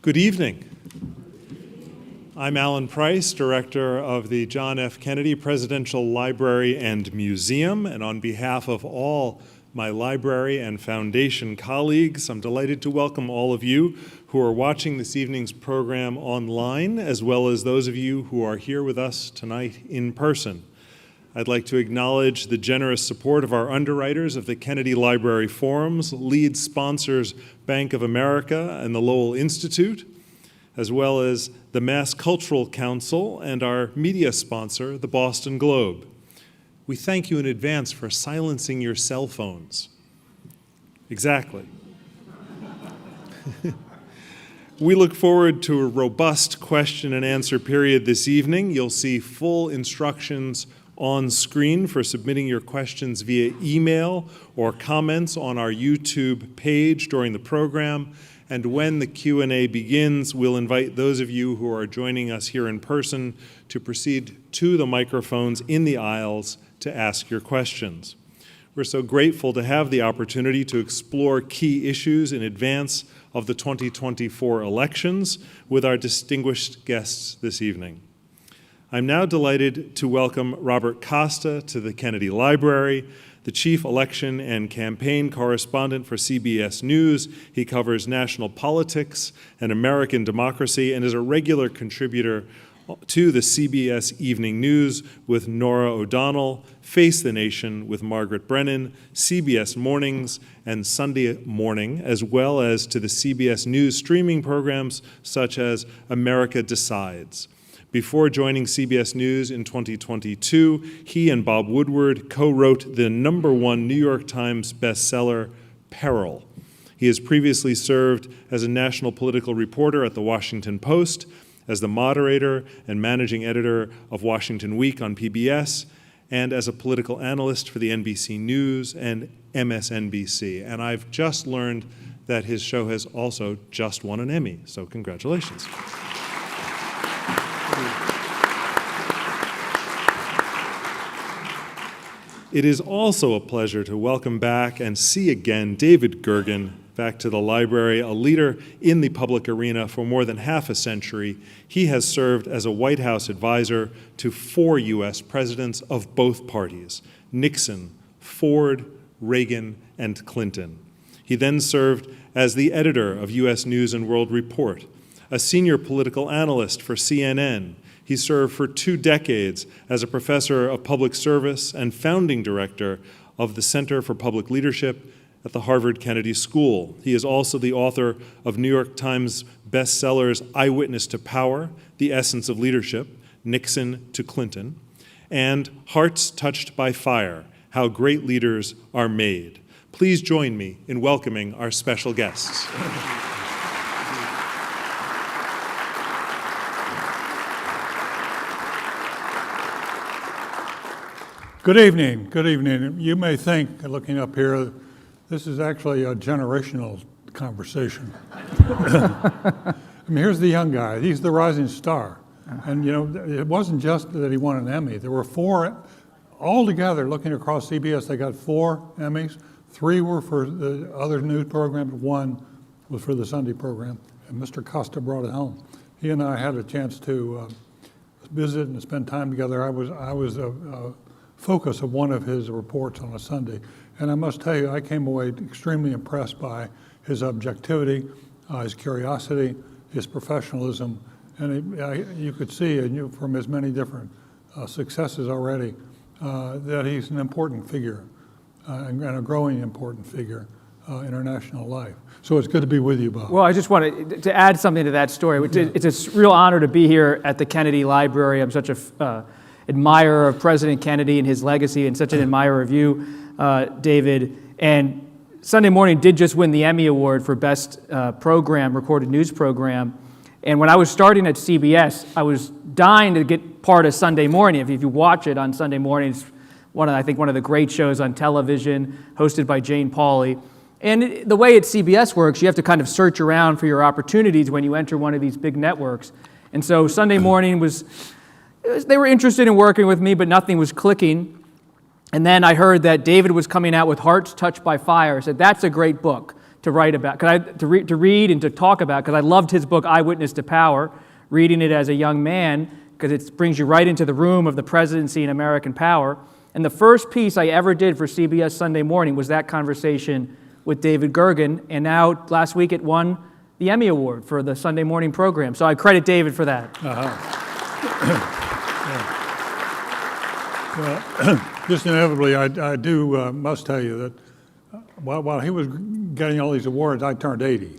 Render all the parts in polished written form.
Good evening. I'm Alan Price, Director of the John F. Kennedy Presidential Library and Museum, and on behalf of all my library and foundation colleagues, I'm delighted to welcome all of you who are watching this evening's program online, as well as those of you who are here with us tonight in person. I'd like to acknowledge the generous support of our underwriters of the Kennedy Library Forums, lead sponsors Bank of America and the Lowell Institute, as well as the Mass Cultural Council and our media sponsor, the Boston Globe. We thank you in advance for silencing your cell phones. Exactly. We look forward to a robust question and answer period this evening. You'll see full instructions on screen for submitting your questions via email or comments on our YouTube page during the program. And when the Q&A begins, we'll invite those of you who are joining us here in person to proceed to the microphones in the aisles to ask your questions. We're so grateful to have the opportunity to explore key issues in advance of the 2024 elections with our distinguished guests this evening. I'm now delighted to welcome Robert Costa to the Kennedy Library, the Chief Election and Campaign Correspondent for CBS News. He covers national politics and American democracy and is a regular contributor to the CBS Evening News with Norah O'Donnell, Face the Nation with Margaret Brennan, CBS Mornings and Sunday Morning, as well as to the CBS News streaming programs such as America Decides. Before joining CBS News in 2022, he and Bob Woodward co-wrote the #1 New York Times bestseller, Peril. He has previously served as a national political reporter at The Washington Post, as the moderator and managing editor of Washington Week on PBS, and as a political analyst for the NBC News and MSNBC. And I've just learned that his show has also just won an Emmy, so congratulations. It is also a pleasure to welcome back and see again David Gergen back to the library, a leader in the public arena for more than half a century. He has served as a White House advisor to 4 U.S. presidents of both parties, Nixon, Ford, Reagan, and Clinton. He then served as the editor of U.S. News and World Report, a senior political analyst for CNN. He served for 2 decades as a professor of public service and founding director of the Center for Public Leadership at the Harvard Kennedy School. He is also the author of New York Times bestsellers Eyewitness to Power, The Essence of Leadership, Nixon to Clinton, and Hearts Touched by Fire, How Great Leaders Are Made. Please join me in welcoming our special guests. Good evening. Good evening. You may think, looking up here, this is actually a generational conversation. I mean, here's the young guy. He's the rising star. And, you know, it wasn't just that he won an Emmy. There were 4 altogether, looking across CBS, they got 4 Emmys. 3 were for the other news programs. 1 was for the Sunday program. And Mr. Costa brought it home. He and I had a chance to visit and spend time together. I was a focus of one of his reports on a Sunday. And I must tell you, I came away extremely impressed by his objectivity, his curiosity, his professionalism. And you could see from his many different successes already that he's an important figure and a growing important figure in our national life. So it's good to be with you, Bob. Well, I just wanted to add something to that story. It's a real honor to be here at the Kennedy Library. I'm such a admirer of President Kennedy and his legacy, and such an admirer of you, David. And Sunday Morning did just win the Emmy Award for Best Program, Recorded News Program. And when I was starting at CBS, I was dying to get part of Sunday Morning. If you watch it on Sunday mornings, I think one of the great shows on television, hosted by Jane Pauley. And the way at CBS works, you have to kind of search around for your opportunities when you enter one of these big networks. And so Sunday Morning they were interested in working with me, but nothing was clicking. And then I heard that David was coming out with Hearts Touched by Fire. I said, that's a great book. to write about, to read and to talk about, because I loved his book, Eyewitness to Power, reading it as a young man, because it brings you right into the room of the presidency and American power. And the first piece I ever did for CBS Sunday Morning was that conversation with David Gergen, and now last week it won the Emmy Award for the Sunday morning program. So I credit David for that. Well, just inevitably, I do must tell you that while he was getting all these awards, I turned 80.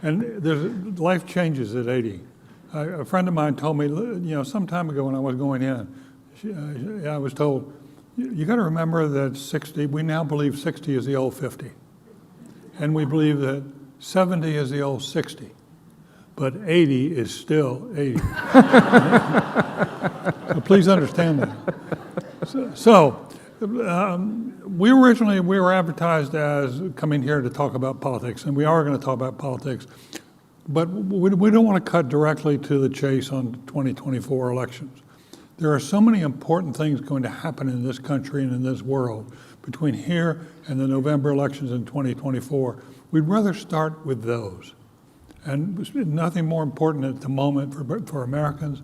And life changes at 80. A friend of mine told me, some time ago when I was going in, I was told, you got to remember that 60, we now believe 60 is the old 50. And we believe that 70 is the old 60. But 80 is still 80. So please understand that. We were advertised as coming here to talk about politics, and we are going to talk about politics. But we don't want to cut directly to the chase on 2024 elections. There are so many important things going to happen in this country and in this world between here and the November elections in 2024. We'd rather start with those. And nothing more important at the moment for Americans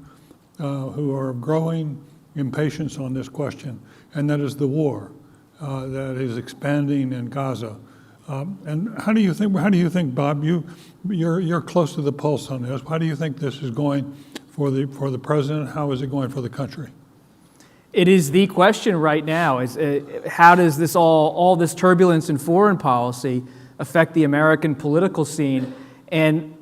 who are growing impatience on this question, and that is the war that is expanding in Gaza. And how do you think, Bob? You're close to the pulse on this. How do you think this is going for the president? How is it going for the country? It is the question right now. How does this all this turbulence in foreign policy affect the American political scene? And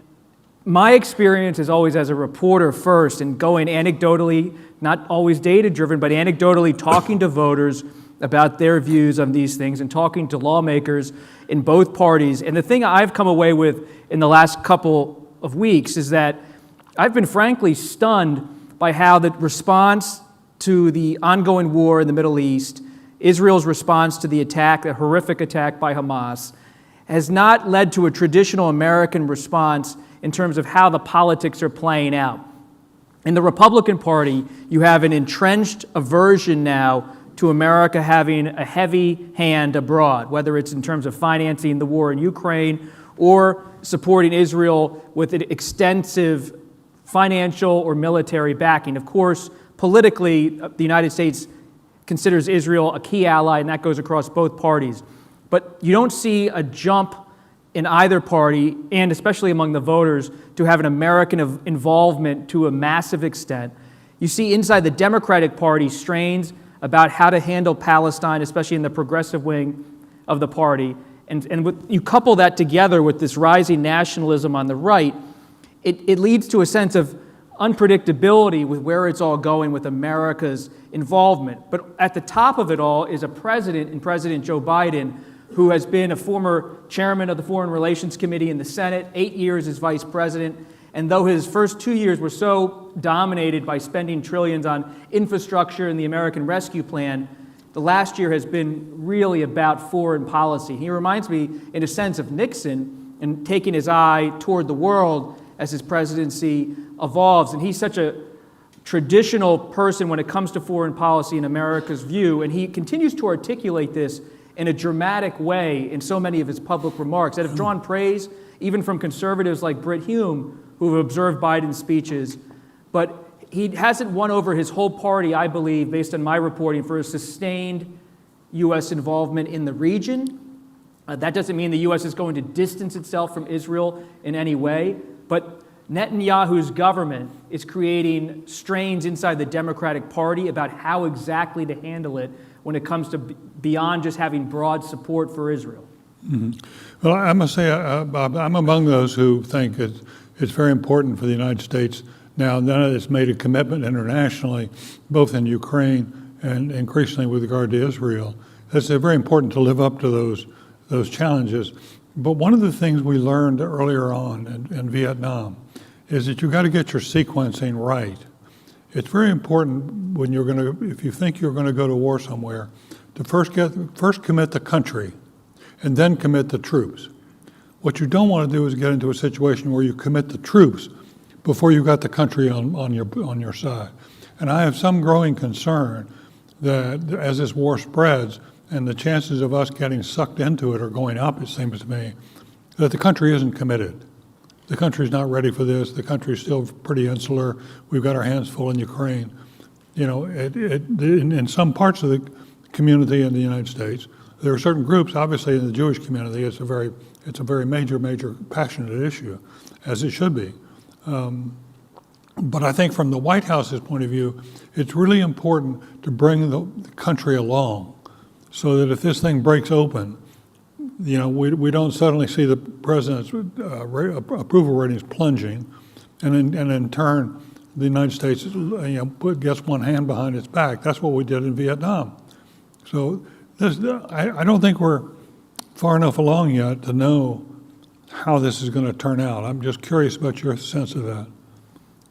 my experience is always as a reporter first, and going anecdotally, not always data-driven, but anecdotally talking to voters about their views on these things and talking to lawmakers in both parties. And the thing I've come away with in the last couple of weeks is that I've been frankly stunned by how the response to the ongoing war in the Middle East, Israel's response to the attack, the horrific attack by Hamas, has not led to a traditional American response in terms of how the politics are playing out. In the Republican Party, you have an entrenched aversion now to America having a heavy hand abroad, whether it's in terms of financing the war in Ukraine or supporting Israel with an extensive financial or military backing. Of course, politically, the United States considers Israel a key ally, and that goes across both parties. But you don't see a jump in either party, and especially among the voters, to have an American involvement to a massive extent. You see inside the Democratic Party strains about how to handle Palestine, especially in the progressive wing of the party. And you couple that together with this rising nationalism on the right, it leads to a sense of unpredictability with where it's all going with America's involvement. But at the top of it all is a president, and President Joe Biden, who has been a former chairman of the Foreign Relations Committee in the Senate, 8 years as vice president. And though his first 2 years were so dominated by spending trillions on infrastructure and the American Rescue Plan, the last year has been really about foreign policy. He reminds me, in a sense, of Nixon and taking his eye toward the world as his presidency evolves. And he's such a traditional person when it comes to foreign policy in America's view, and he continues to articulate this in a dramatic way in so many of his public remarks that have drawn praise even from conservatives like Brit Hume, who have observed Biden's speeches. But he hasn't won over his whole party, I believe, based on my reporting, for a sustained U.S. involvement in the region. That doesn't mean the U.S. is going to distance itself from Israel in any way, but Netanyahu's government is creating strains inside the Democratic Party about how exactly to handle it when it comes to beyond just having broad support for Israel. Mm-hmm. Well, I must say, Bob, I'm among those who think it's very important for the United States now that it's made a commitment internationally, both in Ukraine and increasingly with regard to Israel. It's very important to live up to those challenges. But one of the things we learned earlier on in Vietnam is that you've got to get your sequencing right. It's very important when if you think you're going to go to war somewhere, to first commit the country and then commit the troops. What you don't want to do is get into a situation where you commit the troops before you've got the country on your side. And I have some growing concern that as this war spreads, and the chances of us getting sucked into it are going up, it seems to me, that the country isn't committed. The country's not ready for this. The country's still pretty insular. We've got our hands full in Ukraine. You know, in some parts of the community in the United States, there are certain groups, obviously in the Jewish community, it's a very major, passionate issue, as it should be. But I think from the White House's point of view, it's really important to bring the country along so that if this thing breaks open, you know, we don't suddenly see the president's approval ratings plunging, and in turn, the United States, gets one hand behind its back. That's what we did in Vietnam. So I don't think we're far enough along yet to know how this is going to turn out. I'm just curious about your sense of that.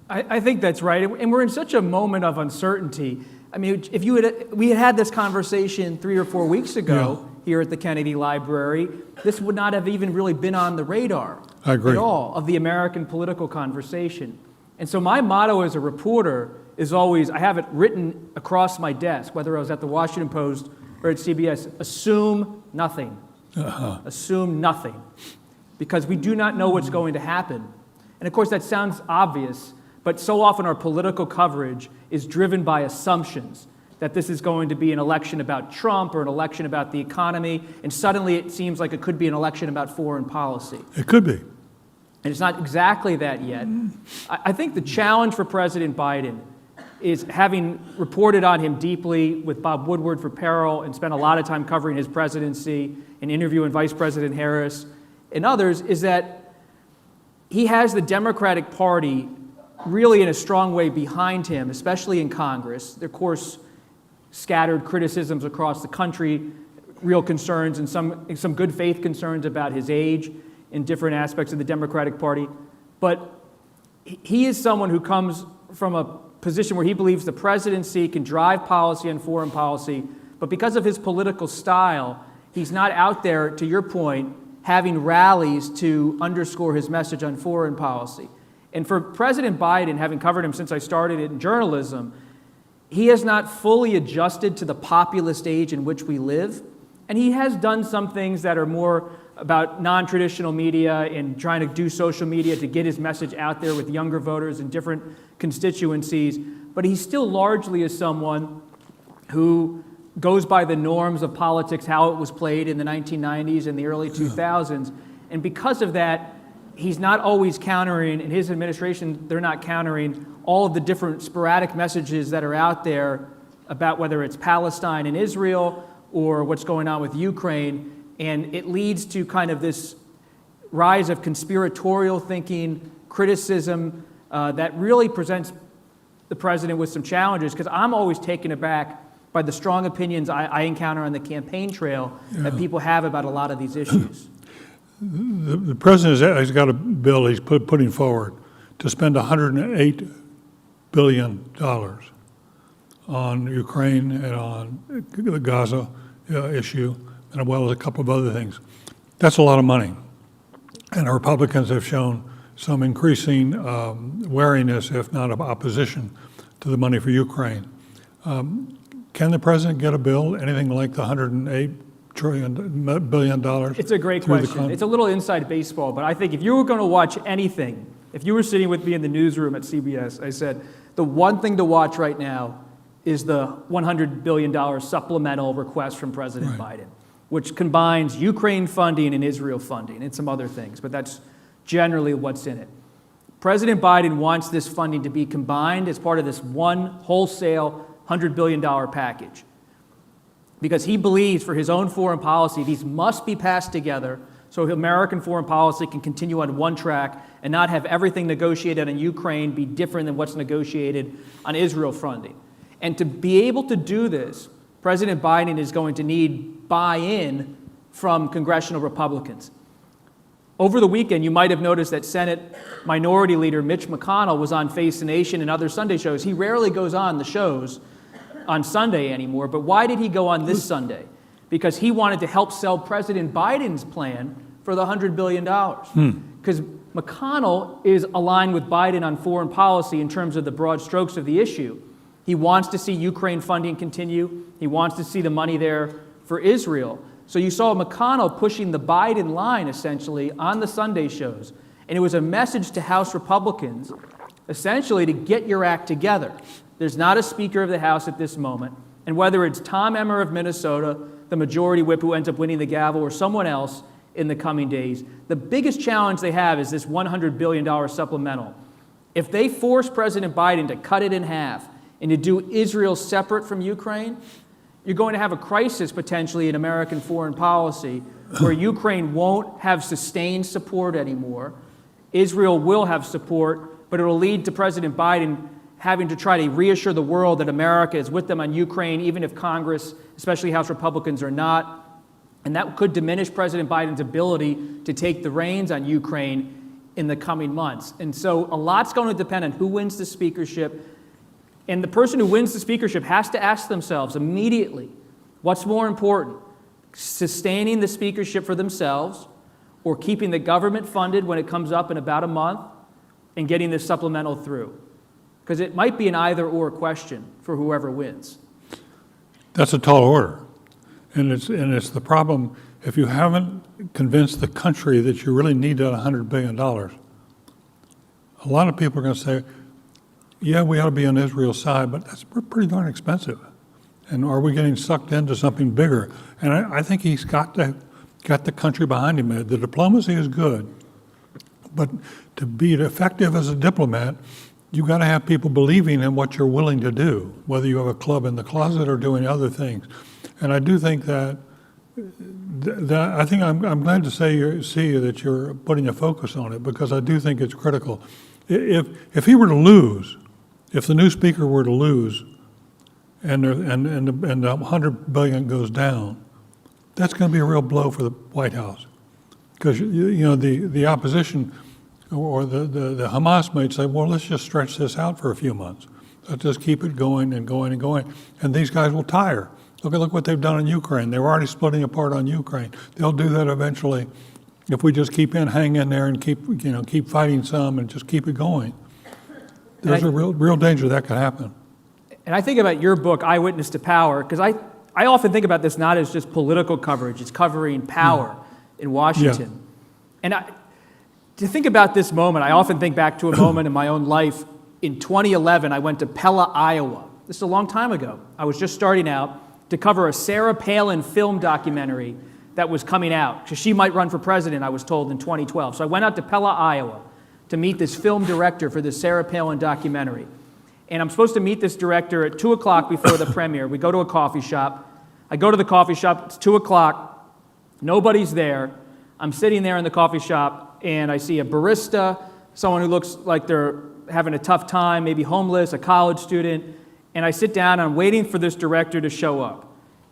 I think that's right, and we're in such a moment of uncertainty. I mean, if we had this conversation 3 or 4 weeks ago here at the Kennedy Library, this would not have even really been on the radar at all of the American political conversation. And so my motto as a reporter is always, I have it written across my desk, whether I was at the Washington Post or at CBS, assume nothing. Assume nothing. Because we do not know what's going to happen. And of course that sounds obvious, but so often our political coverage is driven by assumptions that this is going to be an election about Trump or an election about the economy, and suddenly it seems like it could be an election about foreign policy. It could be. And it's not exactly that yet. I think the challenge for President Biden is, having reported on him deeply with Bob Woodward for Peril and spent a lot of time covering his presidency and interviewing Vice President Harris and others, is that he has the Democratic Party really in a strong way behind him, especially in Congress. There are, of course, scattered criticisms across the country, real concerns and some good faith concerns about his age in different aspects of the Democratic Party. But he is someone who comes from a position where he believes the presidency can drive policy and foreign policy, but because of his political style, he's not out there, to your point, having rallies to underscore his message on foreign policy. And for President Biden, having covered him since I started in journalism, he has not fully adjusted to the populist age in which we live. And he has done some things that are more about non-traditional media and trying to do social media to get his message out there with younger voters in different constituencies. But he still largely is someone who goes by the norms of politics, how it was played in the 1990s and the early 2000s. And because of that, he's not always countering, in his administration, they're not countering all of the different sporadic messages that are out there about whether it's Palestine and Israel or what's going on with Ukraine. And it leads to kind of this rise of conspiratorial thinking, criticism that really presents the president with some challenges, because I'm always taken aback by the strong opinions I encounter on the campaign trail that people have about a lot of these issues. The president has got a bill he's putting forward to spend $108 billion on Ukraine and on the Gaza issue, and as well as a couple of other things. That's a lot of money. And the Republicans have shown some increasing wariness, if not opposition, to the money for Ukraine. Can the president get a bill, anything like the $108 billion? It's a great question. It's a little inside baseball, but I think if you were going to watch anything, if you were sitting with me in the newsroom at CBS, I said, the one thing to watch right now is the $100 billion supplemental request from President Biden, which combines Ukraine funding and Israel funding and some other things, but that's generally what's in it. President Biden wants this funding to be combined as part of this one wholesale $100 billion package, because he believes for his own foreign policy, these must be passed together so American foreign policy can continue on one track and not have everything negotiated on Ukraine be different than what's negotiated on Israel funding. And to be able to do this, President Biden is going to need buy-in from congressional Republicans. Over the weekend, you might have noticed that Senate Minority Leader Mitch McConnell was on Face the Nation and other Sunday shows. He rarely goes on the shows on Sunday anymore, but why did he go on this Sunday? Because he wanted to help sell President Biden's plan for the $100 billion. Because McConnell is aligned with Biden on foreign policy in terms of the broad strokes of the issue. He wants to see Ukraine funding continue. He wants to see the money there for Israel. So you saw McConnell pushing the Biden line, essentially, on the Sunday shows. And it was a message to House Republicans, essentially, to get your act together. There's not a Speaker of the House at this moment. And whether it's Tom Emmer of Minnesota, the majority whip who ends up winning the gavel, or someone else in the coming days, the biggest challenge they have is this $100 billion supplemental. If they force President Biden to cut it in half and to do Israel separate from Ukraine, you're going to have a crisis potentially in American foreign policy where Ukraine won't have sustained support anymore. Israel will have support, but it will lead to President Biden having to try to reassure the world that America is with them on Ukraine, even if Congress, especially House Republicans, are not. And that could diminish President Biden's ability to take the reins on Ukraine in the coming months. And so a lot's going to depend on who wins the speakership. And the person who wins the speakership has to ask themselves immediately, what's more important, sustaining the speakership for themselves or keeping the government funded when it comes up in about a month and getting this supplemental through? Because it might be an either-or question for whoever wins. That's a tall order. And it's the problem, if you haven't convinced the country that you really need that $100 billion, a lot of people are going to say, yeah, we ought to be on Israel's side, but that's pretty darn expensive. And are we getting sucked into something bigger? And I think he's got the country behind him. The diplomacy is good, but to be effective as a diplomat, you've got to have people believing in what you're willing to do, whether you have a club in the closet or doing other things. And I do think that I think I'm glad to see that you're putting a focus on it, because I do think it's critical. If he were to lose, if the new speaker were to lose, and the $100 billion goes down, that's going to be a real blow for the White House, because the opposition or the Hamas might say, well, let's just stretch this out for a few months. Let's just keep it going and going and going, and these guys will tire. Look what they've done in Ukraine. They were already splitting apart on Ukraine. They'll do that eventually if we just hang in there and keep fighting some and just keep it going. There's a real danger that could happen. And I think about your book, Eyewitness to Power, because I often think about this not as just political coverage. It's covering power in Washington. Yeah. And to think about this moment, I often think back to a moment in my own life. In 2011, I went to Pella, Iowa. This is a long time ago. I was just starting out to cover a Sarah Palin film documentary that was coming out, because she might run for president, I was told, in 2012. So I went out to Pella, Iowa, to meet this film director for this Sarah Palin documentary. And I'm supposed to meet this director at 2 o'clock before the premiere. We go to a coffee shop. I go to the coffee shop. It's 2 o'clock. Nobody's there. I'm sitting there in the coffee shop, and I see a barista, someone who looks like they're having a tough time, maybe homeless, a college student. And I sit down, and I'm waiting for this director to show up.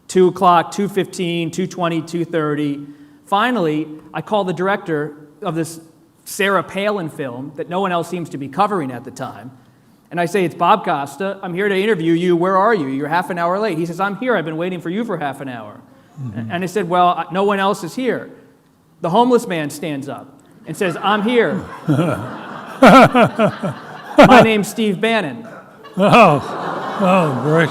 2 o'clock, 2:15, 2:20, 2:30. Finally, I call the director of this Sarah Palin film that no one else seems to be covering at the time. And I say, it's Bob Costa. I'm here to interview you. Where are you? You're half an hour late. He says, I'm here. I've been waiting for you for half an hour. Mm-hmm. And I said, well, no one else is here. The homeless man stands up and says, I'm here. My name's Steve Bannon. Oh, great.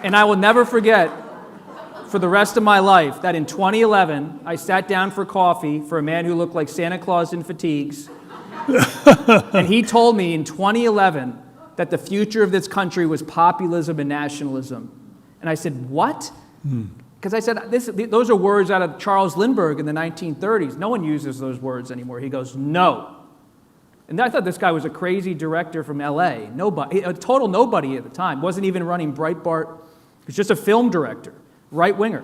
And I will never forget, for the rest of my life, that in 2011, I sat down for coffee for a man who looked like Santa Claus in fatigues. And he told me in 2011 that the future of this country was populism and nationalism. And I said, what? Because I said, those are words out of Charles Lindbergh in the 1930s. No one uses those words anymore. He goes, no. And I thought this guy was a crazy director from LA. Nobody, a total nobody at the time. Wasn't even running Breitbart. He was just a film director, right-winger.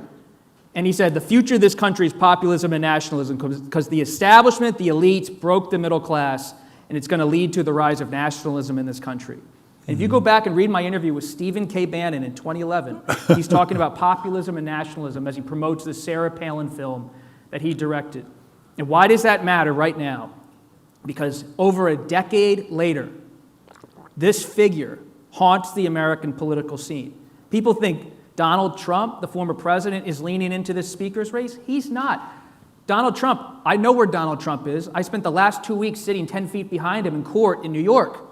And he said, the future of this country is populism and nationalism because the establishment, the elites, broke the middle class, and it's going to lead to the rise of nationalism in this country. And if you go back and read my interview with Stephen K. Bannon in 2011, he's talking about populism and nationalism as he promotes the Sarah Palin film that he directed. And why does that matter right now? Because over a decade later, this figure haunts the American political scene. People think Donald Trump, the former president, is leaning into this speaker's race. He's not. Donald Trump, I know where Donald Trump is. I spent the last 2 weeks sitting 10 feet behind him in court in New York.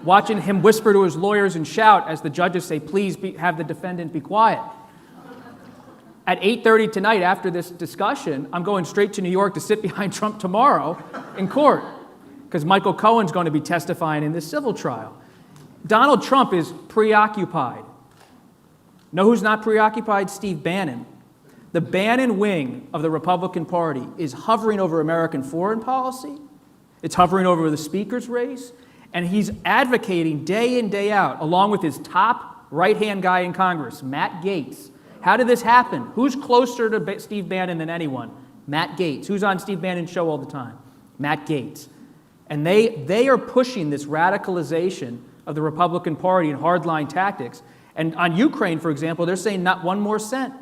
watching him whisper to his lawyers and shout as the judges say, please have the defendant be quiet. At 8:30 tonight, after this discussion, I'm going straight to New York to sit behind Trump tomorrow in court, because Michael Cohen's going to be testifying in this civil trial. Donald Trump is preoccupied. Know who's not preoccupied? Steve Bannon. The Bannon wing of the Republican Party is hovering over American foreign policy. It's hovering over the speaker's race. And he's advocating day in, day out, along with his top right-hand guy in Congress, Matt Gaetz. How did this happen? Who's closer to Steve Bannon than anyone? Matt Gaetz. Who's on Steve Bannon's show all the time? Matt Gaetz. And they are pushing this radicalization of the Republican Party and hardline tactics. And on Ukraine, for example, they're saying not one more cent.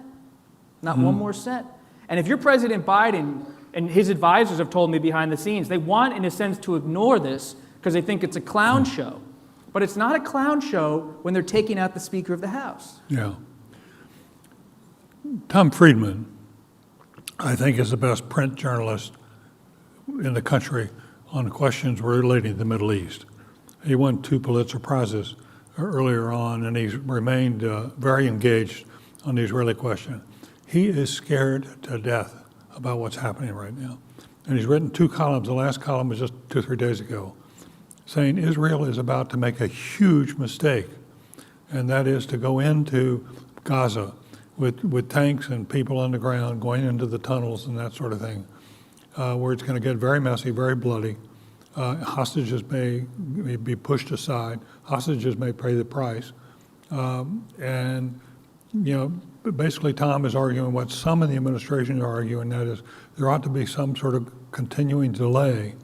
Not one more cent. And if you're President Biden, and his advisors have told me behind the scenes, they want, in a sense, to ignore this because they think it's a clown show. But it's not a clown show when they're taking out the Speaker of the House. Yeah. Tom Friedman, I think, is the best print journalist in the country on questions relating to the Middle East. He won 2 Pulitzer Prizes earlier on, and he's remained very engaged on the Israeli question. He is scared to death about what's happening right now. And he's written 2 columns. The last column was just 2 or 3 days ago, saying Israel is about to make a huge mistake, and that is to go into Gaza with tanks and people on the ground going into the tunnels and that sort of thing, where it's going to get very messy, very bloody. Hostages may be pushed aside. Hostages may pay the price. And, you know, basically Tom is arguing what some in the administration are arguing, that is there ought to be some sort of continuing delay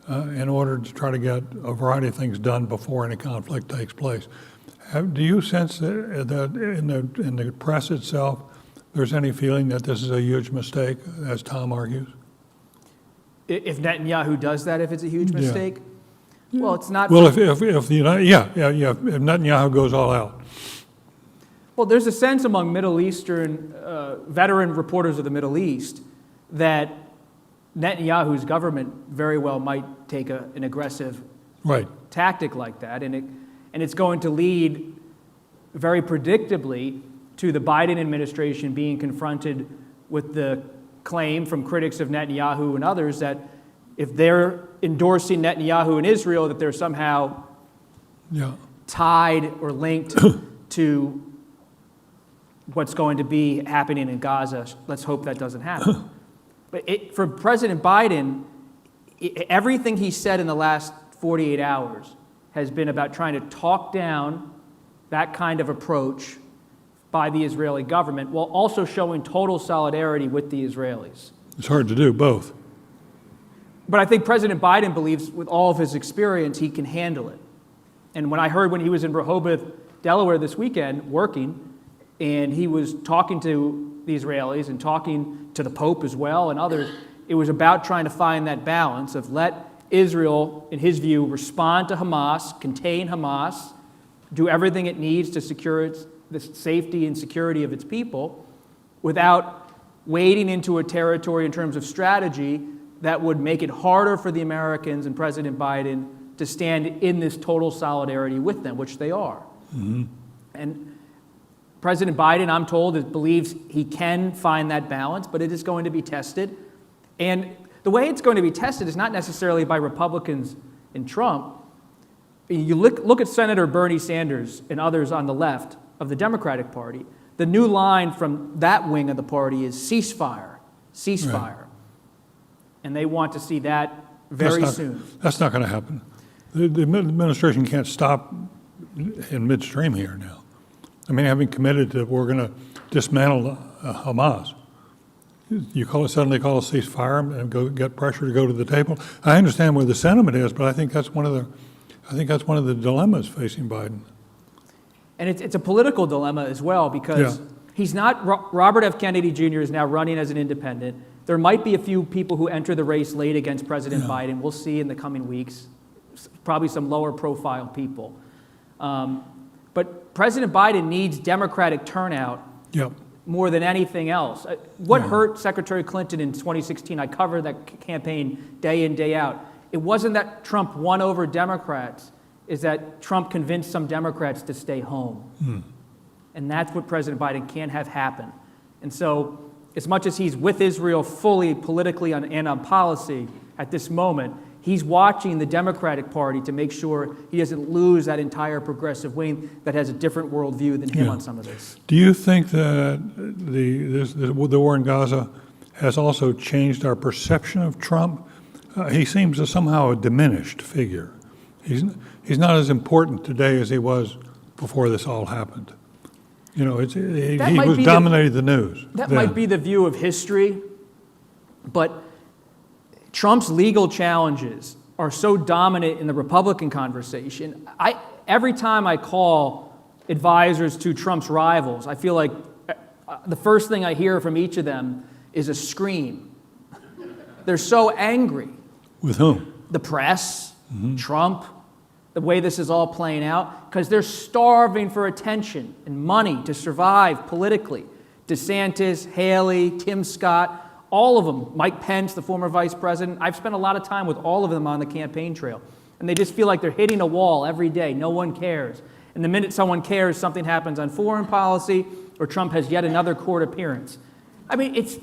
in order to try to get a variety of things done before any conflict takes place. Do you sense that in the press itself there's any feeling that this is a huge mistake, as Tom argues? If Netanyahu does that, if it's a huge mistake? Yeah. Well, it's not. Well, if the United, if Netanyahu goes all out. Well, there's a sense among Middle Eastern veteran reporters of the Middle East that Netanyahu's government very well might take an aggressive tactic like that, and it's going to lead very predictably to the Biden administration being confronted with the claim from critics of Netanyahu and others that if they're endorsing Netanyahu in Israel, that they're somehow tied or linked to what's going to be happening in Gaza. Let's hope that doesn't happen. But for President Biden, everything he said in the last 48 hours has been about trying to talk down that kind of approach by the Israeli government while also showing total solidarity with the Israelis. It's hard to do both. But I think President Biden believes with all of his experience, he can handle it. And when I heard when he was in Rehoboth, Delaware this weekend working, and he was talking to the Israelis and talking to the Pope as well and others, it was about trying to find that balance of let Israel, in his view, respond to Hamas, contain Hamas, do everything it needs to secure the safety and security of its people without wading into a territory in terms of strategy that would make it harder for the Americans and President Biden to stand in this total solidarity with them, which they are. Mm-hmm. And President Biden, I'm told, believes he can find that balance, but it is going to be tested. And the way it's going to be tested is not necessarily by Republicans and Trump. You look at Senator Bernie Sanders and others on the left of the Democratic Party. The new line from that wing of the party is ceasefire, ceasefire. Right. And they want to see that very soon. That's not going to happen. The administration can't stop in midstream here now. I mean, having committed that we're going to dismantle Hamas, you suddenly call a ceasefire and go get pressure to go to the table. I understand where the sentiment is, but I think that's one of the dilemmas facing Biden. And it's a political dilemma as well, because he's not. Robert F. Kennedy Jr. is now running as an independent. There might be a few people who enter the race late against President Biden. We'll see in the coming weeks. Probably some lower profile people. But President Biden needs Democratic turnout more than anything else. What hurt Secretary Clinton in 2016? I covered that campaign day in, day out. It wasn't that Trump won over Democrats. is that Trump convinced some Democrats to stay home. And that's what President Biden can't have happen. And so, as much as he's with Israel fully politically and on policy at this moment, he's watching the Democratic Party to make sure he doesn't lose that entire progressive wing that has a different worldview than him on some of this. Do you think that the war in Gaza has also changed our perception of Trump? He seems to somehow a diminished figure. He's not as important today as he was before this all happened. You know, he was dominating the news. That might be the view of history, but Trump's legal challenges are so dominant in the Republican conversation. Every time I call advisors to Trump's rivals, I feel like the first thing I hear from each of them is a scream. They're so angry. With whom? The press, Trump, the way this is all playing out, because they're starving for attention and money to survive politically. DeSantis, Haley, Tim Scott, all of them, Mike Pence, the former vice president. I've spent a lot of time with all of them on the campaign trail. And they just feel like they're hitting a wall every day. No one cares. And the minute someone cares, something happens on foreign policy or Trump has yet another court appearance. I mean, it's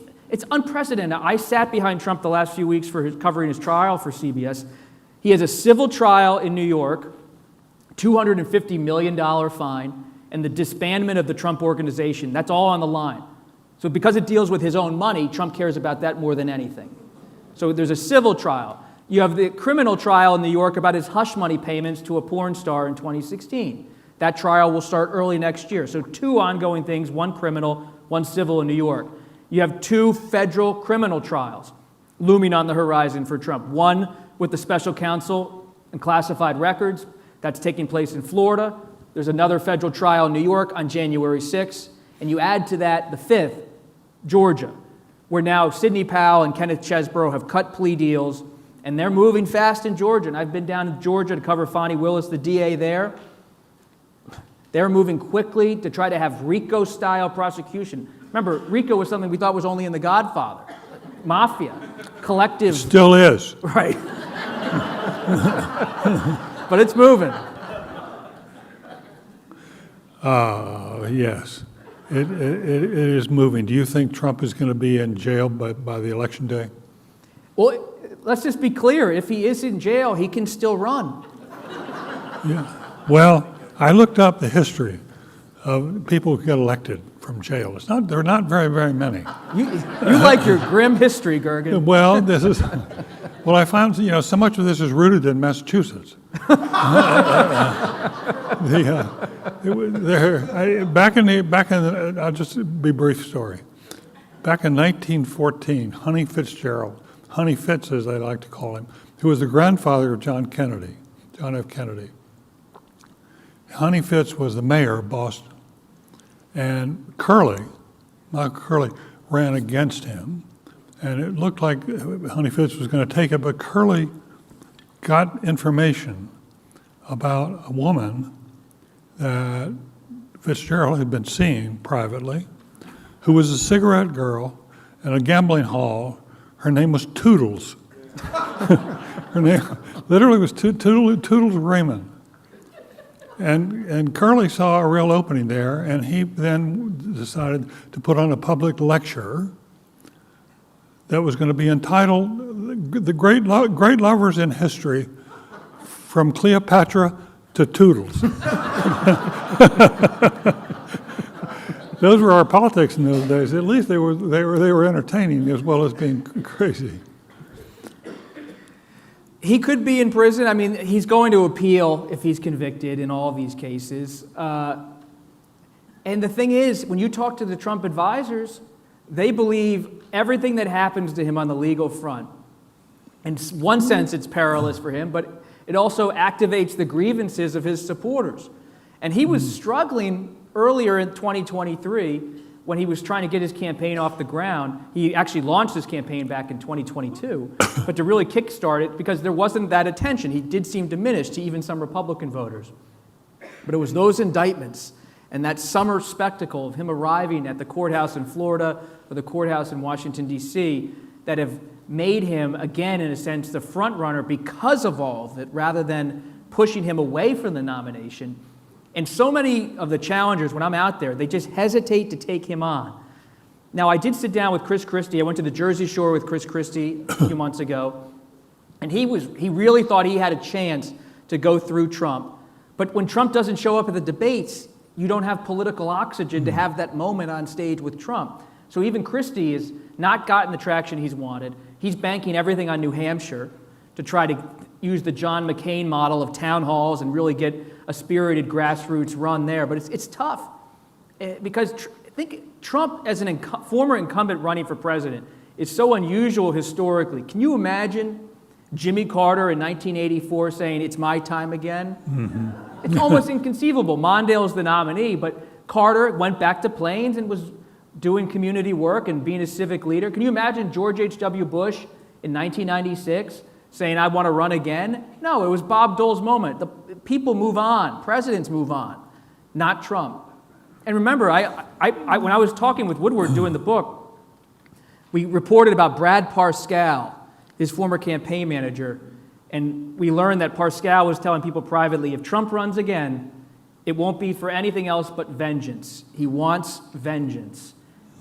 unprecedented. I sat behind Trump the last few weeks for covering his trial for CBS. He has a civil trial in New York, $250 million fine, and the disbandment of the Trump organization. That's all on the line. So because it deals with his own money, Trump cares about that more than anything. So there's a civil trial. You have the criminal trial in New York about his hush money payments to a porn star in 2016. That trial will start early next year. So 2 ongoing things, 1 criminal, 1 civil in New York. You have 2 federal criminal trials looming on the horizon for Trump. 1 with the special counsel and classified records. That's taking place in Florida. There's another federal trial in New York on January 6th. And you add to that the 5th, Georgia, where now Sidney Powell and Kenneth Chesebro have cut plea deals, and they're moving fast in Georgia. And I've been down in Georgia to cover Fonnie Willis, the DA there. They're moving quickly to try to have RICO-style prosecution. Remember, RICO was something we thought was only in The Godfather. Mafia, collective. Still is. Right. But it's moving. Yes, it is moving. Do you think Trump is going to be in jail by the election day? Well, let's just be clear. If he is in jail, he can still run. Yeah. Well, I looked up the history of people who get elected from jail. There are not very, very many. You like your grim history, Gergen. Well, I found, so much of this is rooted in Massachusetts. I'll just be brief story. Back in 1914, Honey Fitz as they like to call him, who was the grandfather of John F. Kennedy. Honey Fitz was the mayor of Boston. And Michael Curley, ran against him. And it looked like Honey Fitz was going to take it, but Curley got information about a woman that Fitzgerald had been seeing privately, who was a cigarette girl in a gambling hall. Her name was Toodles. Her name literally was Toodles Raymond. And Curley saw a real opening there, and he then decided to put on a public lecture that was going to be entitled "The Great Lovers in History, from Cleopatra to Toodles." Those were our politics in those days. At least they were entertaining as well as being crazy. He could be in prison. I mean, he's going to appeal if he's convicted in all of these cases. And the thing is, when you talk to the Trump advisors, they believe everything that happens to him on the legal front. In one sense, it's perilous for him, but it also activates the grievances of his supporters. And he was struggling earlier in 2023 when he was trying to get his campaign off the ground. He actually launched his campaign back in 2022, but to really kickstart it, because there wasn't that attention. He did seem diminished to even some Republican voters. But it was those indictments and that summer spectacle of him arriving at the courthouse in Florida or the courthouse in Washington, D.C., that have made him, again, in a sense, the front runner because of all of it, rather than pushing him away from the nomination. And so many of the challengers, when I'm out there, they just hesitate to take him on. Now, I did sit down with Chris Christie. I went to the Jersey Shore with Chris Christie a few months ago, and he really thought he had a chance to go through Trump. But when Trump doesn't show up at the debates, you don't have political oxygen to have that moment on stage with Trump. So even Christie has not gotten the traction he's wanted. He's banking everything on New Hampshire to try to use the John McCain model of town halls and really get a spirited grassroots run there. But it's tough because I think Trump, as a former incumbent running for president, is so unusual historically. Can you imagine Jimmy Carter in 1984 saying, "It's my time again"? Mm-hmm. It's almost inconceivable. Mondale's the nominee, but Carter went back to Plains and was doing community work and being a civic leader. Can you imagine George H.W. Bush in 1996 saying, "I want to run again"? No, it was Bob Dole's moment. The people move on. Presidents move on, not Trump. And remember, when I was talking with Woodward doing the book, we reported about Brad Parscale, his former campaign manager, and we learned that Parscale was telling people privately, if Trump runs again, it won't be for anything else but vengeance. He wants vengeance.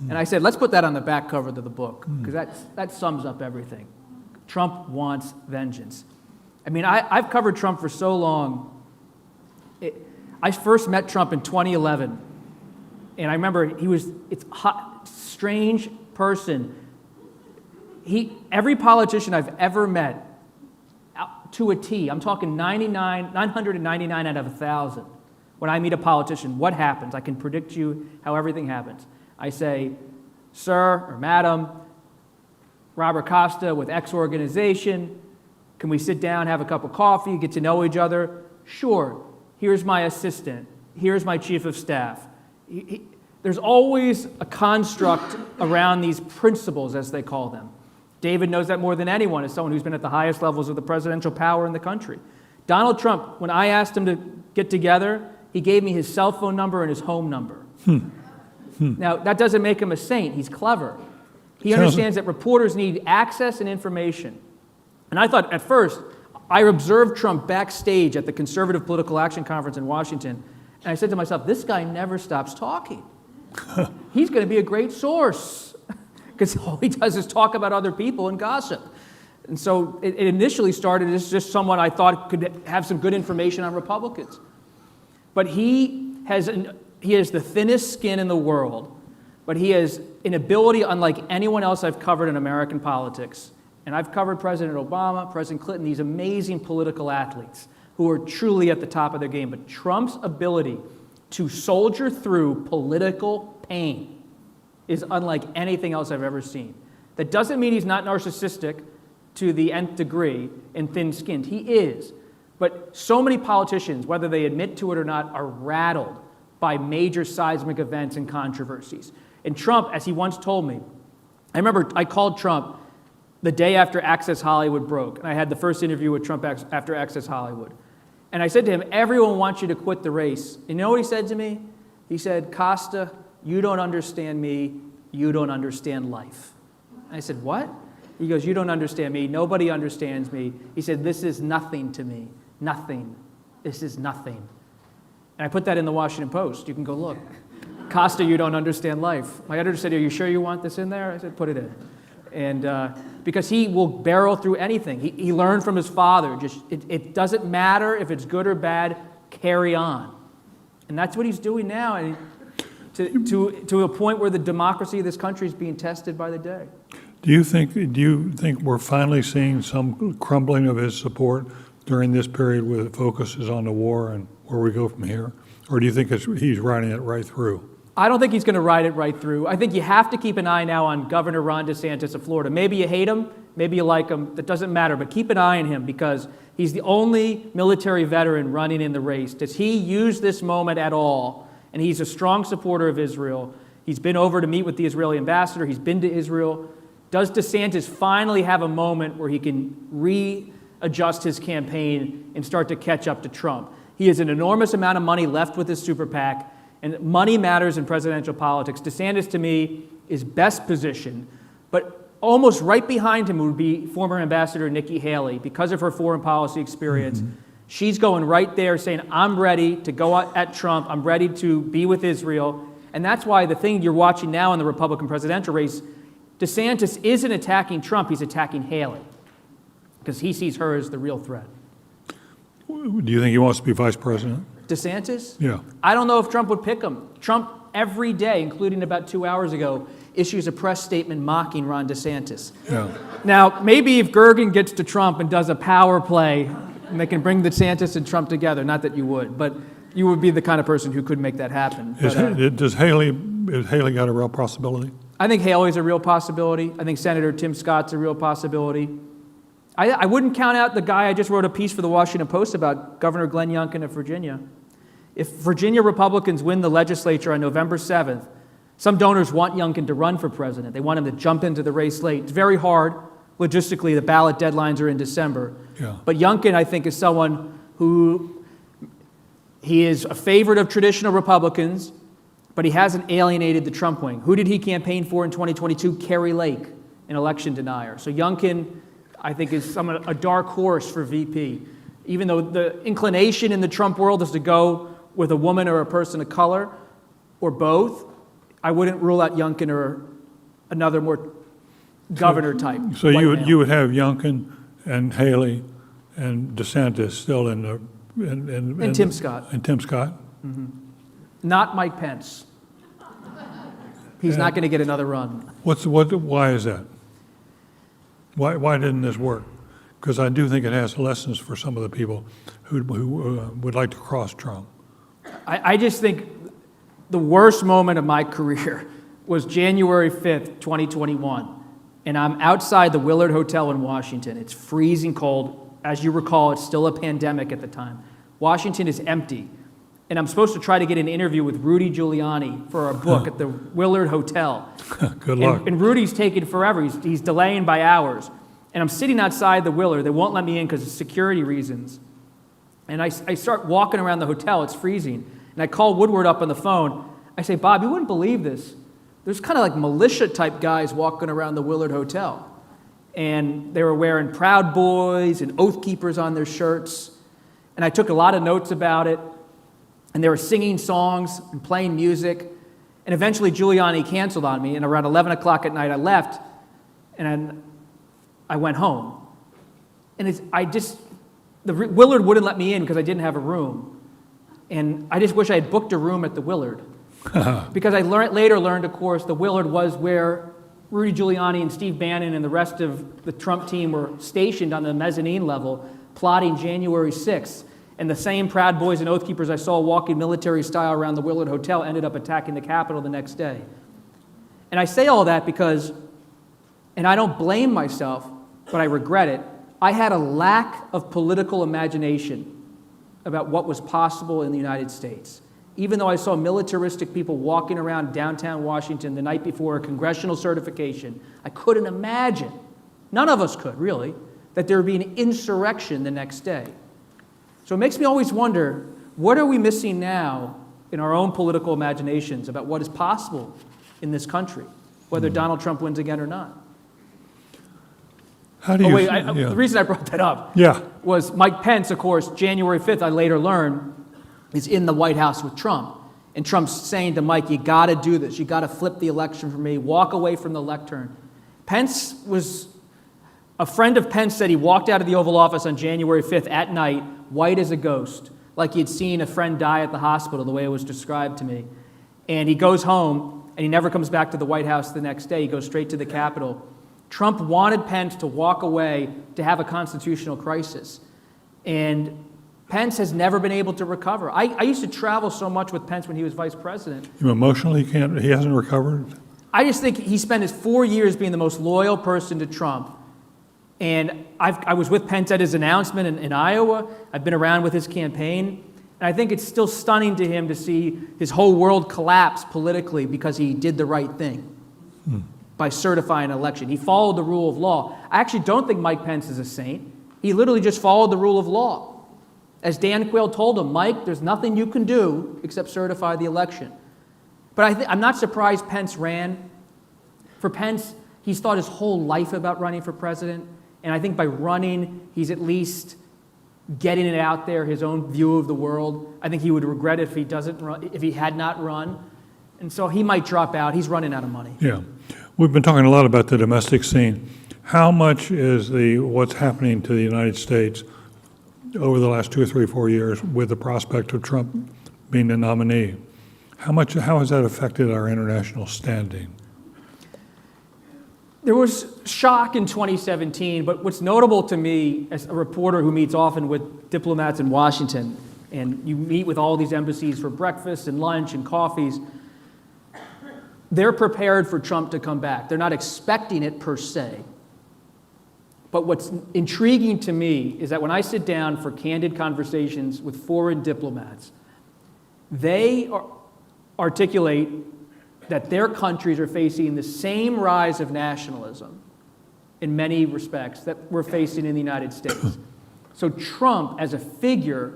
And I said, let's put that on the back cover of the book, because that sums up everything. Trump wants vengeance. I mean, I've covered Trump for so long. I first met Trump in 2011, and I remember it's a hot, strange person. Every politician I've ever met, to a T, I'm talking 999 out of 1,000. When I meet a politician, what happens? I can predict you how everything happens. I say, "Sir or Madam, Robert Costa with X organization, can we sit down, have a cup of coffee, get to know each other?" "Sure. Here's my assistant. Here's my chief of staff." There's always a construct around these principles, as they call them. David knows that more than anyone as someone who's been at the highest levels of the presidential power in the country. Donald Trump, when I asked him to get together, he gave me his cell phone number and his home number. Now, that doesn't make him a saint. He's clever. He understands that reporters need access and information. And I thought at first, I observed Trump backstage at the Conservative Political Action Conference in Washington, and I said to myself, this guy never stops talking. He's going to be a great source, because all he does is talk about other people and gossip. And so it initially started as just someone I thought could have some good information on Republicans. But he has the thinnest skin in the world, but he has an ability unlike anyone else I've covered in American politics. And I've covered President Obama, President Clinton, these amazing political athletes who are truly at the top of their game. But Trump's ability to soldier through political pain is unlike anything else I've ever seen. That doesn't mean he's not narcissistic to the nth degree and thin-skinned. He is. But so many politicians, whether they admit to it or not, are rattled by major seismic events and controversies. And Trump, as he once told me, I remember I called Trump the day after Access Hollywood broke, and I had the first interview with Trump after Access Hollywood. And I said to him, everyone wants you to quit the race. And you know what he said to me? He said, "Costa, you don't understand me, you don't understand life." And I said, "What?" He goes, "You don't understand me, nobody understands me." He said, "This is nothing to me, nothing. This is nothing." And I put that in the Washington Post. You can go look. "Costa, you don't understand life." My editor said, "Are you sure you want this in there?" I said, "Put it in." And because he will barrel through anything. He learned from his father. It doesn't matter if it's good or bad, carry on. And that's what he's doing now. And to a point where the democracy of this country is being tested by the day. Do you think we're finally seeing some crumbling of his support during this period where the focus is on the war and where we go from here? Or do you think he's riding it right through? I don't think he's going to ride it right through. I think you have to keep an eye now on Governor Ron DeSantis of Florida. Maybe you hate him, maybe you like him, that doesn't matter, but keep an eye on him because he's the only military veteran running in the race. Does he use this moment at all? And he's a strong supporter of Israel. He's been over to meet with the Israeli ambassador. He's been to Israel. Does DeSantis finally have a moment where he can readjust his campaign and start to catch up to Trump? He has an enormous amount of money left with his super PAC, and money matters in presidential politics. DeSantis, to me, is best positioned, but almost right behind him would be former Ambassador Nikki Haley because of her foreign policy experience. She's going right there saying, I'm ready to go at Trump. I'm ready to be with Israel. And that's why the thing you're watching now in the Republican presidential race, DeSantis isn't attacking Trump, he's attacking Haley because he sees her as the real threat. Do you think he wants to be vice president? DeSantis? Yeah. I don't know if Trump would pick him. Trump, every day, including about 2 hours ago, issues a press statement mocking Ron DeSantis. Yeah. Now, maybe if Gergen gets to Trump and does a power play, and they can bring DeSantis and Trump together, not that you would, but you would be the kind of person who could make that happen. Has Haley got a real possibility? I think Haley's a real possibility. I think Senator Tim Scott's a real possibility. I wouldn't count out the guy I just wrote a piece for the Washington Post about, Governor Glenn Youngkin of Virginia. If Virginia Republicans win the legislature on November 7th, some donors want Youngkin to run for president. They want him to jump into the race late. It's very hard. Logistically, the ballot deadlines are in December. Yeah. But Youngkin, I think, is someone who, he is a favorite of traditional Republicans, but he hasn't alienated the Trump wing. Who did he campaign for in 2022? Carrie Lake, an election denier. So Youngkin, I think, is a dark horse for VP. Even though the inclination in the Trump world is to go with a woman or a person of color, or both, I wouldn't rule out Youngkin or another more governor type. So you would have Youngkin and Haley and DeSantis still in the and Tim Scott. And Tim Scott. Mm-hmm. Not Mike Pence. He's not going to get another run. Why is that? Why didn't this work? Because I do think it has lessons for some of the people who would like to cross Trump. I just think the worst moment of my career was January 5th, 2021. And I'm outside the Willard Hotel in Washington. It's freezing cold. As you recall, it's still a pandemic at the time. Washington is empty. And I'm supposed to try to get an interview with Rudy Giuliani for our book at the Willard Hotel. Good luck. And Rudy's taking forever. He's delaying by hours. And I'm sitting outside the Willard. They won't let me in because of security reasons. And I start walking around the hotel. It's freezing. And I call Woodward up on the phone. I say, Bob, you wouldn't believe this. There's kind of like militia-type guys walking around the Willard Hotel. And they were wearing Proud Boys and Oath Keepers on their shirts. And I took a lot of notes about it. And they were singing songs and playing music. And eventually Giuliani canceled on me. And around 11 o'clock at night, I left. And I went home. And the Willard wouldn't let me in because I didn't have a room. And I just wish I had booked a room at the Willard. Because I later learned, of course, the Willard was where Rudy Giuliani and Steve Bannon and the rest of the Trump team were stationed on the mezzanine level, plotting January 6th. And the same Proud Boys and Oath Keepers I saw walking military style around the Willard Hotel ended up attacking the Capitol the next day. And I say all that because, and I don't blame myself, but I regret it, I had a lack of political imagination about what was possible in the United States. Even though I saw militaristic people walking around downtown Washington the night before a congressional certification, I couldn't imagine, none of us could really, that there would be an insurrection the next day. So it makes me always wonder, what are we missing now in our own political imaginations about what is possible in this country, whether Donald Trump wins again or not? How do you? The reason I brought that up was Mike Pence, of course, January 5th, I later learned, is in the White House with Trump. And Trump's saying to Mike, you got to do this. You got to flip the election for me. Walk away from the lectern. A friend of Pence said he walked out of the Oval Office on January 5th at night, white as a ghost, like he had seen a friend die at the hospital, the way it was described to me. And he goes home, and he never comes back to the White House the next day. He goes straight to the Capitol. Trump wanted Pence to walk away to have a constitutional crisis. And Pence has never been able to recover. I used to travel so much with Pence when he was vice president. Emotionally, he hasn't recovered? I just think he spent his 4 years being the most loyal person to Trump. And I was with Pence at his announcement in Iowa. I've been around with his campaign. And I think it's still stunning to him to see his whole world collapse politically because he did the right thing by certifying an election. He followed the rule of law. I actually don't think Mike Pence is a saint. He literally just followed the rule of law. As Dan Quayle told him, Mike, there's nothing you can do except certify the election. But I'm not surprised Pence ran. For Pence, he's thought his whole life about running for president. And I think by running, he's at least getting it out there, his own view of the world. I think he would regret it if he had not run. And so he might drop out. He's running out of money. Yeah. We've been talking a lot about the domestic scene. How much is what's happening to the United States over the last 2 or 3 or 4 years with the prospect of Trump being the nominee? How has that affected our international standing? There was shock in 2017, but what's notable to me as a reporter who meets often with diplomats in Washington, and you meet with all these embassies for breakfast and lunch and coffees, they're prepared for Trump to come back. They're not expecting it per se. But what's intriguing to me is that when I sit down for candid conversations with foreign diplomats, they articulate that their countries are facing the same rise of nationalism in many respects that we're facing in the United States. So Trump, as a figure,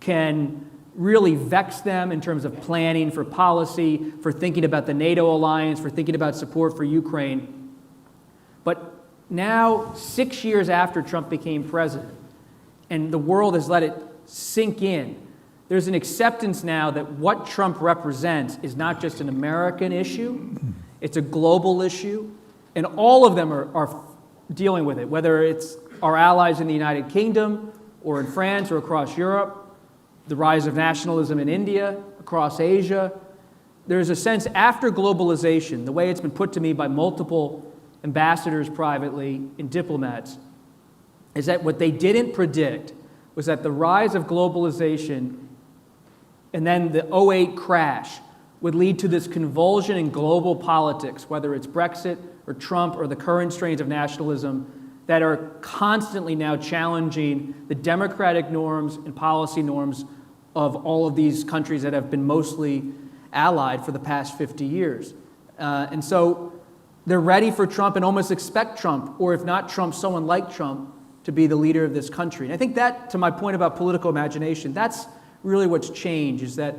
can really vex them in terms of planning for policy, for thinking about the NATO alliance, for thinking about support for Ukraine. But now, 6 years after Trump became president, and the world has let it sink in, there's an acceptance now that what Trump represents is not just an American issue, it's a global issue, and all of them are dealing with it, whether it's our allies in the United Kingdom, or in France, or across Europe, the rise of nationalism in India, across Asia. There's a sense after globalization, the way it's been put to me by multiple ambassadors privately and diplomats, is that what they didn't predict was that the rise of globalization and then the '08 crash would lead to this convulsion in global politics, whether it's Brexit or Trump or the current strains of nationalism that are constantly now challenging the democratic norms and policy norms of all of these countries that have been mostly allied for the past 50 years. And so they're ready for Trump and almost expect Trump, or if not Trump, someone like Trump, to be the leader of this country. And I think that, to my point about political imagination, that's really what's changed, is that,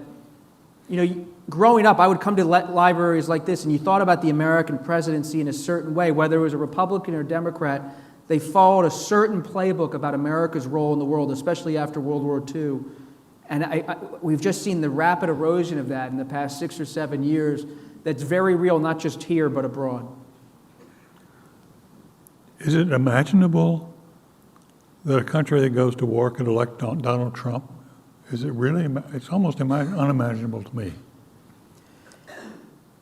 growing up, I would come to libraries like this, and you thought about the American presidency in a certain way, whether it was a Republican or Democrat. They followed a certain playbook about America's role in the world, especially after World War II. And we've just seen the rapid erosion of that in the past 6 or 7 years that's very real, not just here, but abroad. Is it imaginable that a country that goes to war could elect Donald Trump? Is it really? It's almost unimaginable to me.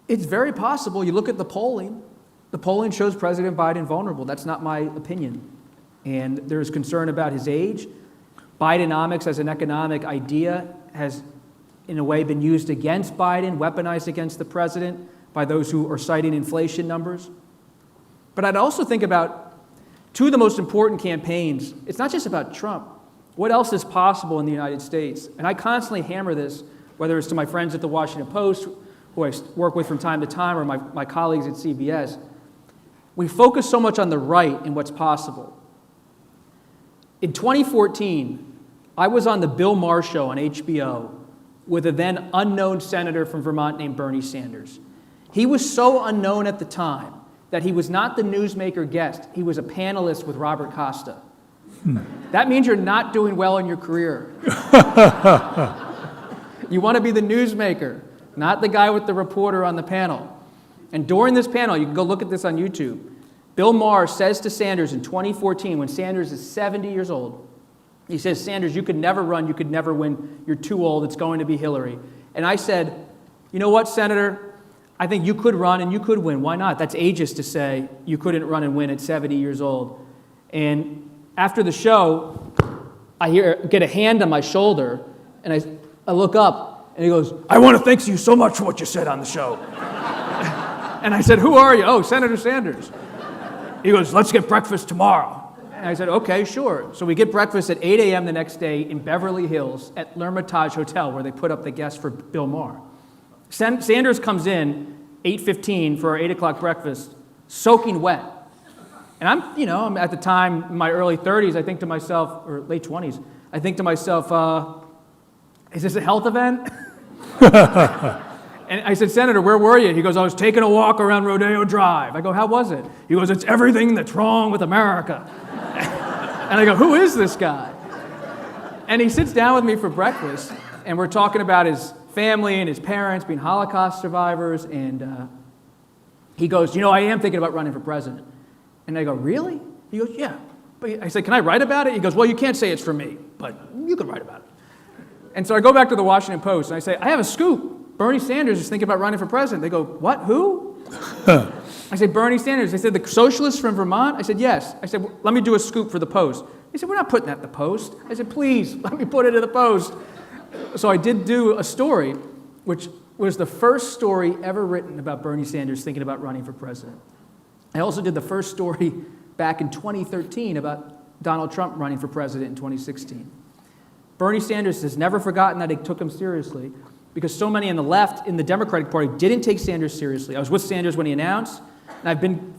It's very possible. You look at the polling. The polling shows President Biden vulnerable. That's not my opinion. And there's concern about his age. Bidenomics as an economic idea has, in a way, been used against Biden, weaponized against the president by those who are citing inflation numbers. But I'd also think about two of the most important campaigns. It's not just about Trump. What else is possible in the United States? And I constantly hammer this, whether it's to my friends at the Washington Post, who I work with from time to time, or my colleagues at CBS. We focus so much on the right and what's possible. In 2014, I was on the Bill Maher show on HBO with a then unknown senator from Vermont named Bernie Sanders. He was so unknown at the time that he was not the newsmaker guest. He was a panelist with Robert Costa. That means you're not doing well in your career. You want to be the newsmaker, not the guy with the reporter on the panel. And during this panel, you can go look at this on YouTube, Bill Maher says to Sanders in 2014, when Sanders is 70 years old, he says, "Sanders, you could never run, you could never win, you're too old, it's going to be Hillary." And I said, "You know what, Senator? I think you could run and you could win. Why not? That's ageist to say you couldn't run and win at 70 years old." And after the show, I get a hand on my shoulder, and I look up, and he goes, "I want to thank you so much for what you said on the show." And I said, "Who are you?" "Oh, Senator Sanders." He goes, "Let's get breakfast tomorrow." And I said, "Okay, sure." So we get breakfast at 8 a.m. the next day in Beverly Hills at L'Hermitage Hotel, where they put up the guests for Bill Maher. Sanders comes in 8:15 for our 8 o'clock breakfast, soaking wet. And I'm at the time, in my early 30s, I think to myself, or late 20s, I think to myself, is this a health event? And I said, "Senator, where were you?" He goes, "I was taking a walk around Rodeo Drive." I go, "How was it?" He goes, "It's everything that's wrong with America." And I go, "Who is this guy?" And he sits down with me for breakfast, and we're talking about his family and his parents being Holocaust survivors, and he goes, I am thinking about running for president. And I go, really? He goes, yeah. But I said, can I write about it? He goes, well, you can't say it's for me, but you can write about it. And so I go back to the Washington Post, and I say, I have a scoop. Bernie Sanders is thinking about running for president. They go, what, who? I said, Bernie Sanders. They said, the socialist from Vermont? I said, yes. I said, well, let me do a scoop for the Post. They said, we're not putting that in the Post. I said, please, let me put it in the Post. So I did do a story, which was the first story ever written about Bernie Sanders thinking about running for president. I also did the first story back in 2013 about Donald Trump running for president in 2016. Bernie Sanders has never forgotten that he took him seriously because so many on the left in the Democratic Party didn't take Sanders seriously. I was with Sanders when he announced, and I've been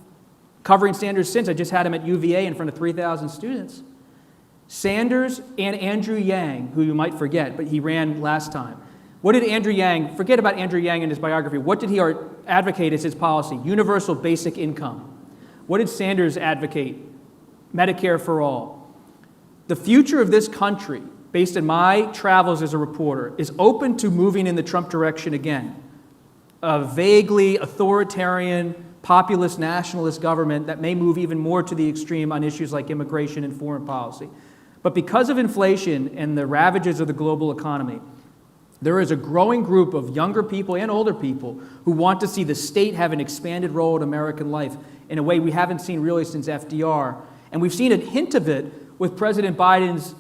covering Sanders since. I just had him at UVA in front of 3,000 students. Sanders and Andrew Yang, who you might forget, but he ran last time. What did Andrew Yang, forget about Andrew Yang and his biography, what did he advocate as his policy? Universal basic income. What did Sanders advocate? Medicare for all. The future of this country, based on my travels as a reporter, is open to moving in the Trump direction again. A vaguely authoritarian, populist, nationalist government that may move even more to the extreme on issues like immigration and foreign policy. But because of inflation and the ravages of the global economy, there is a growing group of younger people and older people who want to see the state have an expanded role in American life in a way we haven't seen really since FDR. And we've seen a hint of it with President Biden's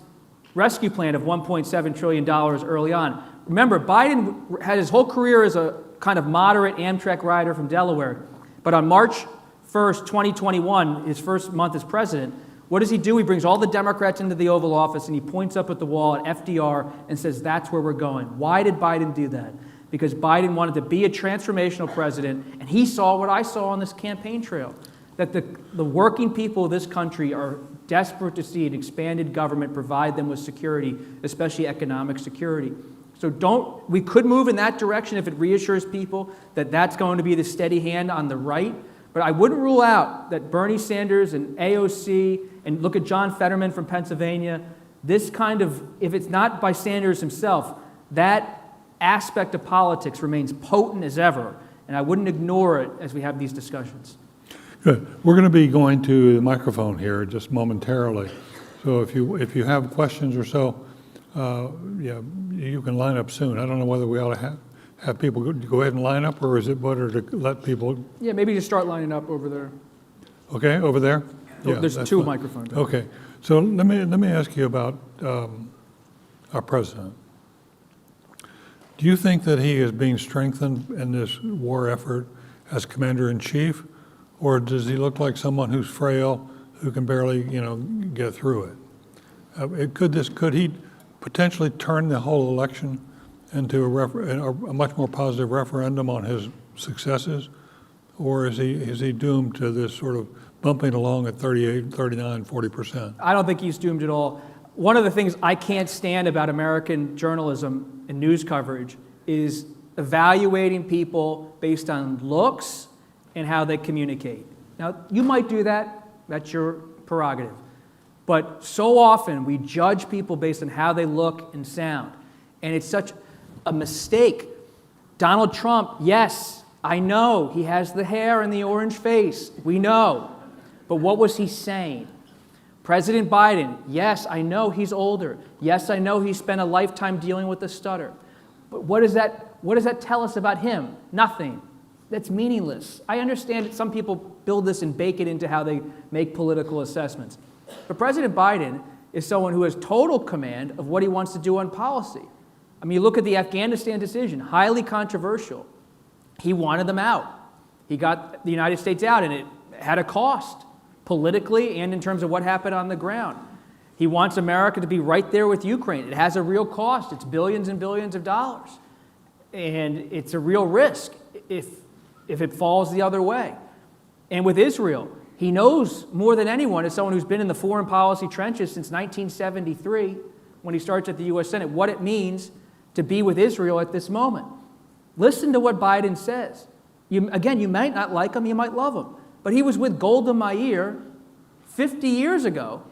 rescue plan of $1.7 trillion early on. Remember, Biden had his whole career as a kind of moderate Amtrak rider from Delaware. But on March 1st, 2021, his first month as president, what does he do? He brings all the Democrats into the Oval Office and he points up at the wall at FDR and says, that's where we're going. Why did Biden do that? Because Biden wanted to be a transformational president, and he saw what I saw on this campaign trail, that the working people of this country are desperate to see an expanded government provide them with security, especially economic security. So we could move in that direction if it reassures people that that's going to be the steady hand on the right. But I wouldn't rule out that Bernie Sanders and AOC, and look at John Fetterman from Pennsylvania, this kind of, if it's not by Sanders himself, that aspect of politics remains potent as ever. And I wouldn't ignore it as we have these discussions. Good. We're going to be going to the microphone here just momentarily. So if you have questions or so, you can line up soon. I don't know whether we ought to have people go ahead and line up, or is it better to let people? Yeah, maybe just start lining up over there. Okay, over there? Yeah, there's two fine. Microphones. Okay, so let me ask you about our president. Do you think that he is being strengthened in this war effort as commander-in-chief, or does he look like someone who's frail, who can barely, get through it? Could he potentially turn the whole election into a much more positive referendum on his successes, or is he doomed to this sort of bumping along at 38, 39, 40%? I don't think he's doomed at all. One of the things I can't stand about American journalism and news coverage is evaluating people based on looks and how they communicate. Now, you might do that. That's your prerogative. But so often we judge people based on how they look and sound. And it's such a mistake. Donald Trump, yes, I know he has the hair and the orange face. We know. But what was he saying? President Biden, yes, I know he's older. Yes, I know he spent a lifetime dealing with the stutter. But what does that tell us about him? Nothing. That's meaningless. I understand that some people build this and bake it into how they make political assessments. But President Biden is someone who has total command of what he wants to do on policy. I mean, you look at the Afghanistan decision, highly controversial. He wanted them out. He got the United States out, and it had a cost, politically and in terms of what happened on the ground. He wants America to be right there with Ukraine. It has a real cost. It's billions and billions of dollars. And it's a real risk if it falls the other way. And with Israel, he knows more than anyone, as someone who's been in the foreign policy trenches since 1973, when he starts at the U.S. Senate, what it means to be with Israel at this moment. Listen to what Biden says. You might not like him, you might love him. But he was with Golda Meir 50 years ago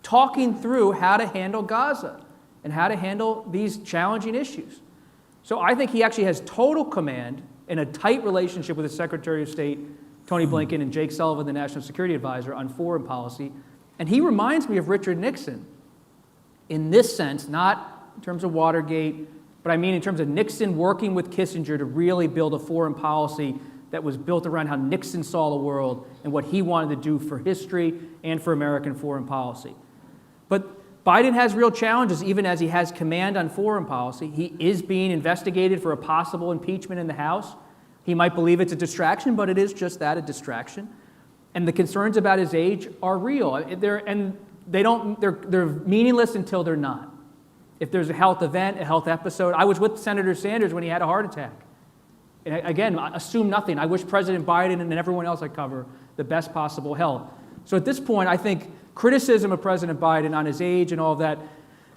talking through how to handle Gaza. and how to handle these challenging issues. So I think he actually has total command and a tight relationship with his Secretary of State, Tony Blinken, and Jake Sullivan, the National Security Advisor, on foreign policy. And he reminds me of Richard Nixon in this sense, not in terms of Watergate, but I mean in terms of Nixon working with Kissinger to really build a foreign policy that was built around how Nixon saw the world and what he wanted to do for history and for American foreign policy. But Biden has real challenges, even as he has command on foreign policy. He is being investigated for a possible impeachment in the House. He might believe it's a distraction, but it is just that, a distraction. And the concerns about his age are real. They're meaningless until they're not. If there's a health event, a health episode, I was with Senator Sanders when he had a heart attack. And again, assume nothing. I wish President Biden and everyone else I cover the best possible health. So at this point, I think criticism of President Biden on his age and all of that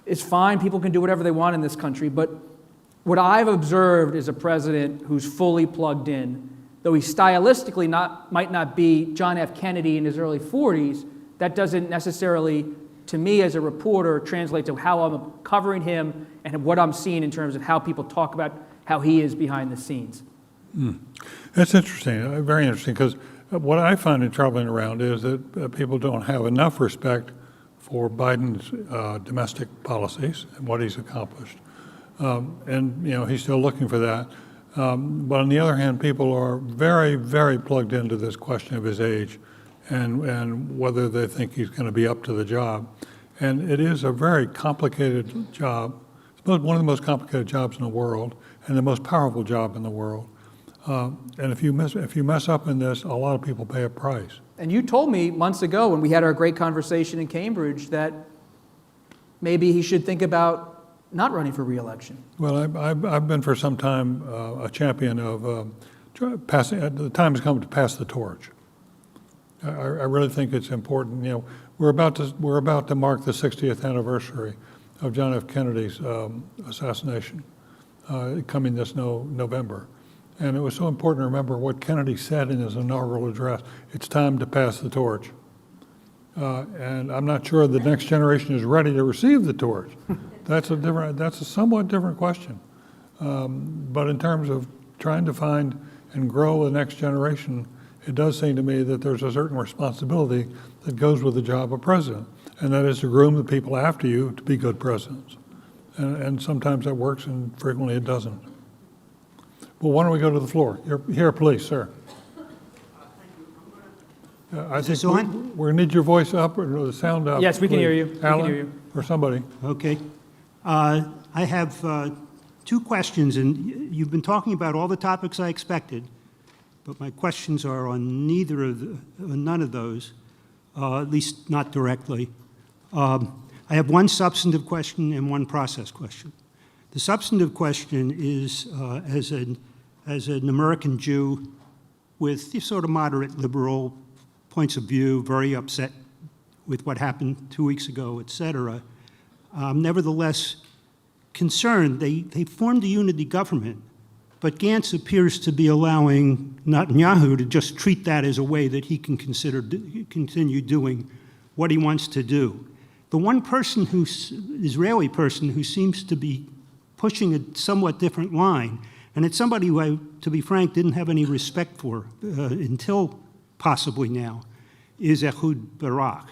is fine. People can do whatever they want in this country. But what I've observed is a president who's fully plugged in. Though he stylistically might not be John F. Kennedy in his early 40s, that doesn't necessarily, to me as a reporter, translate to how I'm covering him and what I'm seeing in terms of how people talk about how he is behind the scenes. That's interesting, very interesting, because what I find troubling around is that people don't have enough respect for Biden's domestic policies and what he's accomplished. And, he's still looking for that. But on the other hand, people are very, very plugged into this question of his age and whether they think he's going to be up to the job. And it is a very complicated job. It's one of the most complicated jobs in the world and the most powerful job in the world. And if you mess up in this, a lot of people pay a price. And you told me months ago when we had our great conversation in Cambridge that maybe he should think about not running for re-election. Well, I've been for some time a champion of passing. The time has come to pass the torch. I really think it's important. We're about to mark the 60th anniversary of John F. Kennedy's assassination, coming this November. And it was so important to remember what Kennedy said in his inaugural address. It's time to pass the torch. And I'm not sure the next generation is ready to receive the torch. That's a somewhat different question. But in terms of trying to find and grow the next generation, it does seem to me that there's a certain responsibility that goes with the job of president, and that is to groom the people after you to be good presidents. And sometimes that works, and frequently it doesn't. Well, why don't we go to the floor? You're here, please, sir. I think we're going to need your voice up or the sound up. Yes, we can please. hear you. Alan, We can hear you. or somebody. Okay. I have two questions, and you've been talking about all the topics I expected, but my questions are on none of those, at least not directly. I have one substantive question and one process question. The substantive question is, as an American Jew with sort of moderate liberal points of view, very upset with what happened 2 weeks ago, et cetera, nevertheless concerned. They formed a unity government, but Gantz appears to be allowing Netanyahu to just treat that as a way that he can continue doing what he wants to do. The one person Israeli person who seems to be pushing a somewhat different line, and it's somebody who I, to be frank, didn't have any respect for until possibly now, is Ehud Barak,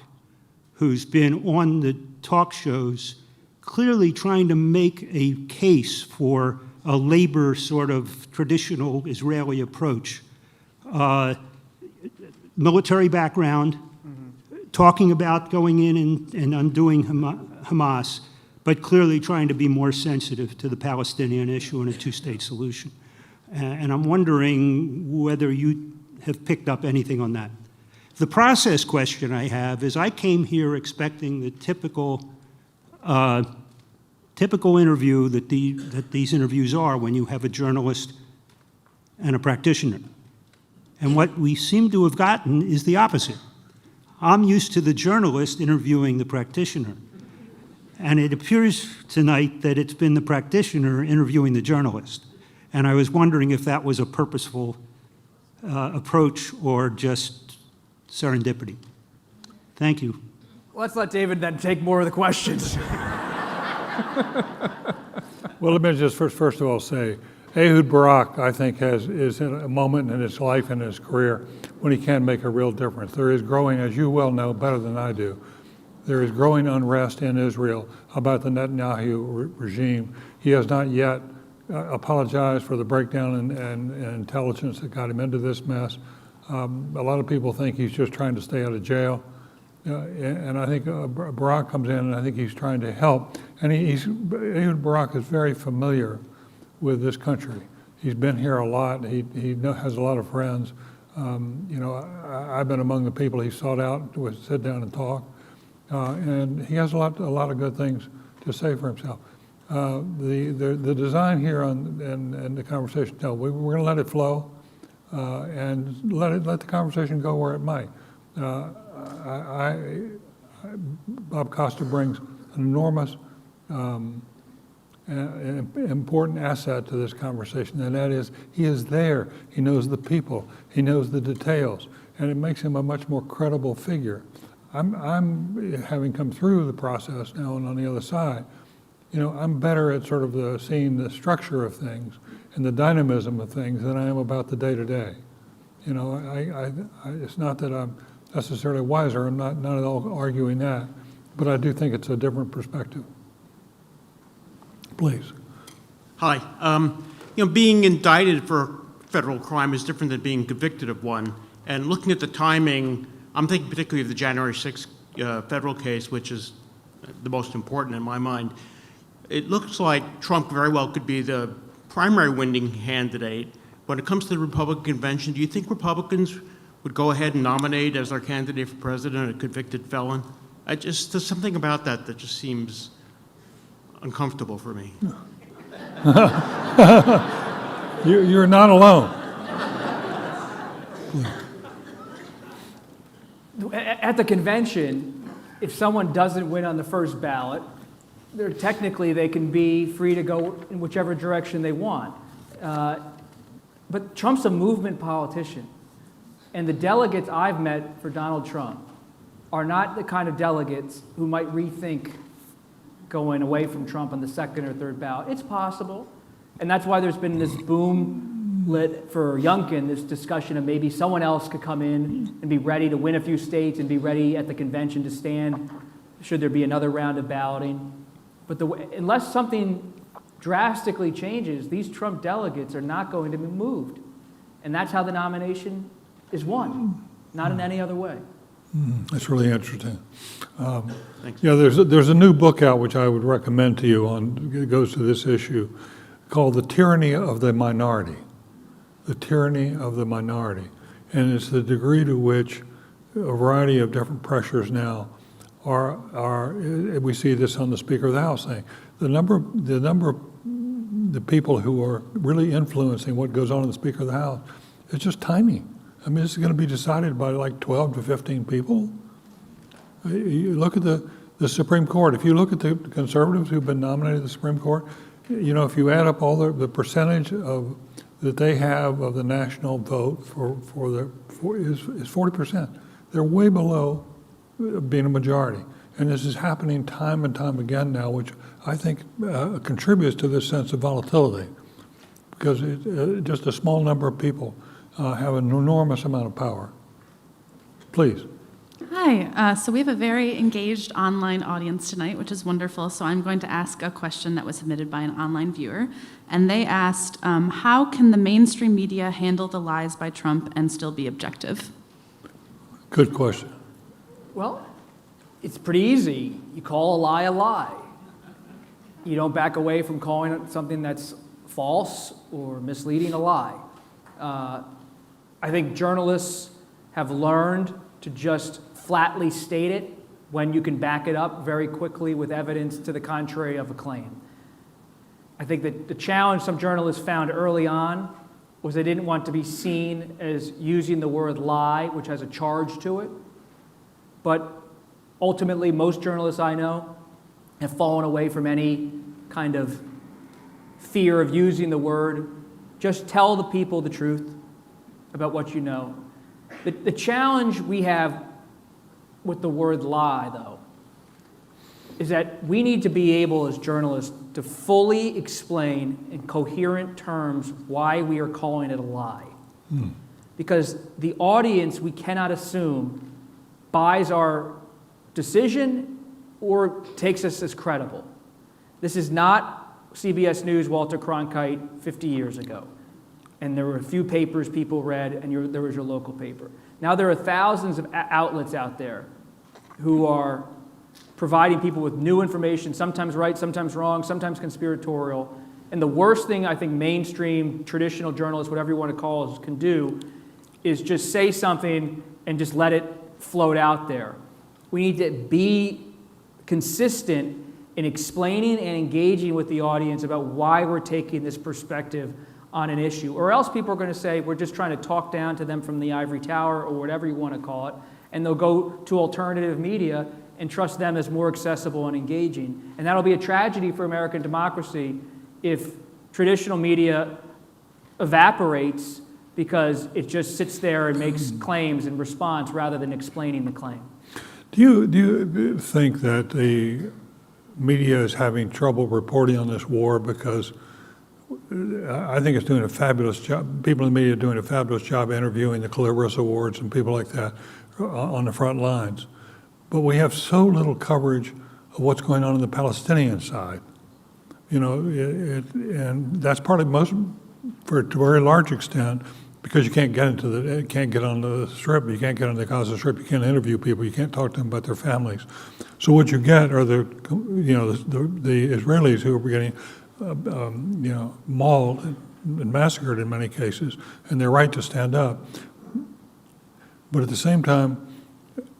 who's been on the talk shows clearly trying to make a case for a labor sort of traditional Israeli approach. Military background, talking about going in and undoing Hamas, but clearly trying to be more sensitive to the Palestinian issue and a two-state solution. And I'm wondering whether you have picked up anything on that. The process question I have is I came here expecting the typical interview that these interviews are when you have a journalist and a practitioner. And what we seem to have gotten is the opposite. I'm used to the journalist interviewing the practitioner. And it appears tonight that it's been the practitioner interviewing the journalist. And I was wondering if that was a purposeful approach or just serendipity. Thank you. Let's let David then take more of the questions. Well, let me just first of all say, Ehud Barak, I think, is in a moment in his life and his career when he can make a real difference. There is growing, as you well know better than I do, there is growing unrest in Israel about the Netanyahu regime. He has not yet apologized for the breakdown and intelligence that got him into this mess. A lot of people think he's just trying to stay out of jail. And I think Barak comes in, and I think he's trying to help. And Ehud Barak is very familiar with this country. He's been here a lot. He has a lot of friends. I've been among the people he sought out to sit down and talk. And he has a lot of good things to say for himself. The design here and the conversation, no, we're going to let it flow and let the conversation go where it might. Bob Costa brings an enormous important asset to this conversation, and that is he is there. He knows the people. He knows the details, and it makes him a much more credible figure. I'm having come through the process now and on the other side, I'm better at sort of seeing the structure of things and the dynamism of things than I am about the day-to-day. It's not that I'm necessarily wiser. I'm not at all arguing that, but I do think it's a different perspective. Please. Hi. Being indicted for a federal crime is different than being convicted of one. And looking at the timing, I'm thinking particularly of the January 6th federal case, which is the most important in my mind. It looks like Trump very well could be the primary winning candidate. When it comes to the Republican convention, do you think Republicans would go ahead and nominate as their candidate for president a convicted felon? There's something about that just seems uncomfortable for me. You're not alone. At the convention, if someone doesn't win on the first ballot, technically they can be free to go in whichever direction they want. But Trump's a movement politician. And the delegates I've met for Donald Trump are not the kind of delegates who might rethink going away from Trump on the second or third ballot. It's possible. And that's why there's been this boom lit for Youngkin, this discussion of maybe someone else could come in and be ready to win a few states and be ready at the convention to stand should there be another round of balloting. But unless something drastically changes, these Trump delegates are not going to be moved. And that's how the nomination is won, not in any other way. That's really interesting. Thanks. There's a new book out which I would recommend to you it goes to this issue, called The Tyranny of the Minority. The Tyranny of the Minority. And it's the degree to which a variety of different pressures now are we see this on the Speaker of the House saying, the people who are really influencing what goes on in the Speaker of the House is just tiny. I mean, this is going to be decided by like 12 to 15 people. You look at the Supreme Court. If you look at the conservatives who've been nominated to the Supreme Court, if you add up all the percentage that they have of the national vote is 40%. They're way below being a majority. And this is happening time and time again now, which I think contributes to this sense of volatility, because just a small number of people have an enormous amount of power. Please. Hi. So we have a very engaged online audience tonight, which is wonderful. So I'm going to ask a question that was submitted by an online viewer. And they asked, how can the mainstream media handle the lies by Trump and still be objective? Good question. Well, it's pretty easy. You call a lie a lie. You don't back away from calling it something that's false or misleading a lie. I think journalists have learned to just flatly state it when you can back it up very quickly with evidence to the contrary of a claim. I think that the challenge some journalists found early on was they didn't want to be seen as using the word lie, which has a charge to it. But ultimately, most journalists I know have fallen away from any kind of fear of using the word. Just tell the people the truth about what you know. The challenge we have with the word lie, though, is that we need to be able as journalists to fully explain in coherent terms why we are calling it a lie. Because the audience, we cannot assume, buys our decision or takes us as credible. This is not CBS News, Walter Cronkite 50 years ago. And there were a few papers people read, and there was your local paper. Now there are thousands of outlets out there who are providing people with new information, sometimes right, sometimes wrong, sometimes conspiratorial. And the worst thing I think mainstream, traditional journalists, whatever you want to call it, can do is just say something and just let it float out there. We need to be consistent in explaining and engaging with the audience about why we're taking this perspective on an issue. Or else people are going to say we're just trying to talk down to them from the ivory tower or whatever you want to call it, and they'll go to alternative media and trust them as more accessible and engaging. And that'll be a tragedy for American democracy if traditional media evaporates because it just sits there and makes claims in response rather than explaining the claim. Do you think that the media is having trouble reporting on this war? Because I think it's doing a fabulous job. People in the media are doing a fabulous job interviewing the Clarissa Awards and people like that on the front lines. But we have so little coverage of what's going on the Palestinian side. You know, and that's partly to a very large extent, because you can't get on the Strip, you can't get on the Gaza Strip, you can't interview people, you can't talk to them about their families. So what you get are the Israelis who are getting, mauled and massacred in many cases, and they're right to stand up. But at the same time,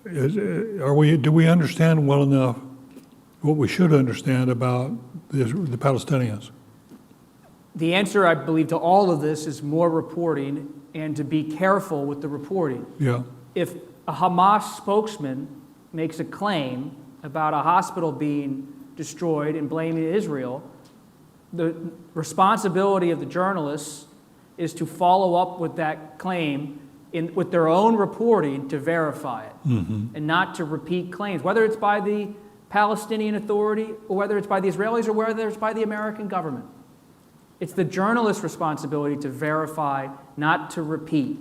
do we understand well enough what we should understand about the Palestinians? The answer, I believe, to all of this is more reporting and to be careful with the reporting. Yeah. If a Hamas spokesman makes a claim about a hospital being destroyed and blaming Israel, the responsibility of the journalists is to follow up with that claim with their own reporting to verify it, and not to repeat claims, whether it's by the Palestinian Authority or whether it's by the Israelis or whether it's by the American government. It's the journalist's responsibility to verify, not to repeat.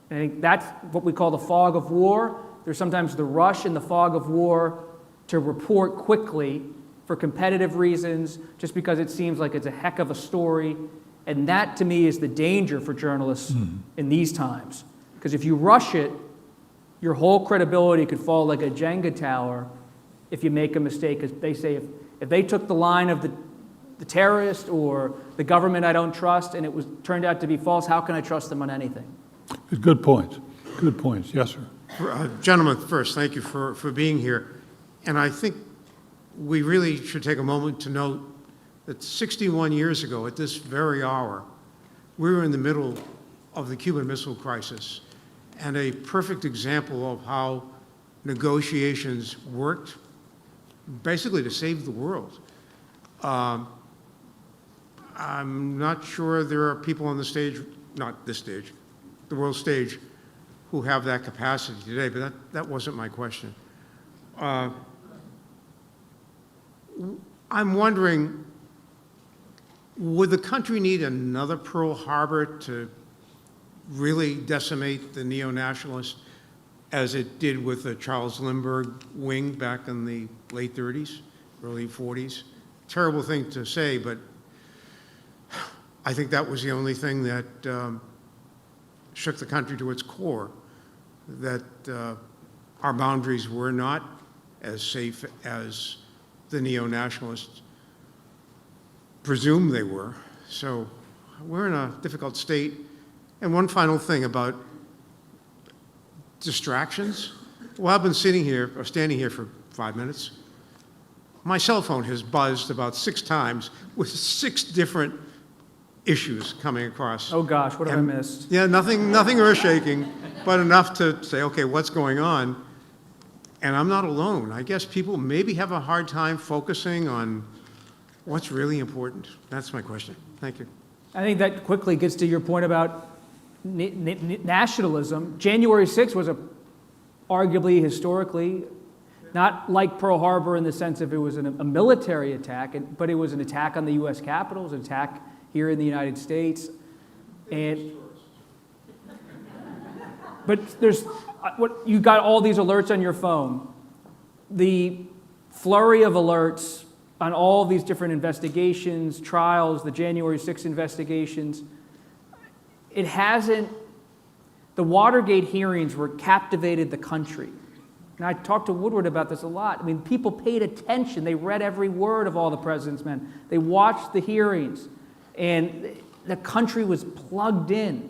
And I think that's what we call the fog of war. There's sometimes the rush in the fog of war to report quickly for competitive reasons, just because it seems like it's a heck of a story. And that, to me, is the danger for journalists in these times. Because if you rush it, your whole credibility could fall like a Jenga tower if you make a mistake. Because they say if they took the line of the terrorist or the government I don't trust and turned out to be false, how can I trust them on anything? Good points. Good points. Yes, sir. Gentlemen, first, thank you for being here. And I think we really should take a moment to note that 61 years ago, at this very hour, we were in the middle of the Cuban Missile Crisis, and a perfect example of how negotiations worked, basically to save the world. I'm not sure there are people on the stage, not this stage, the world stage, who have that capacity today, but that wasn't my question. I'm wondering, would the country need another Pearl Harbor to really decimate the neo-nationalists as it did with the Charles Lindbergh wing back in the late 30s, early 40s? Terrible thing to say, but I think that was the only thing that shook the country to its core, that our boundaries were not as safe as the neo-nationalists presumed they were. So we're in a difficult state. And one final thing about distractions. Well, I've been standing here for 5 minutes. My cell phone has buzzed about 6 times with 6 different issues coming across. Oh gosh, what have I missed? Yeah, nothing earth-shaking, but enough to say, okay, what's going on? And I'm not alone. I guess people maybe have a hard time focusing on what's really important. That's my question. Thank you. I think that quickly gets to your point about nationalism. January 6th was arguably, historically, Not like Pearl Harbor in the sense of it was a military attack, but it was an attack on the U.S. Capitol, it was an attack here in the United States. But you got all these alerts on your phone. The flurry of alerts on all these different investigations, trials, the January 6th investigations, the Watergate hearings were captivated the country. And I talked to Woodward about this a lot. I mean, people paid attention. They read every word of all the president's men. They watched the hearings. And the country was plugged in.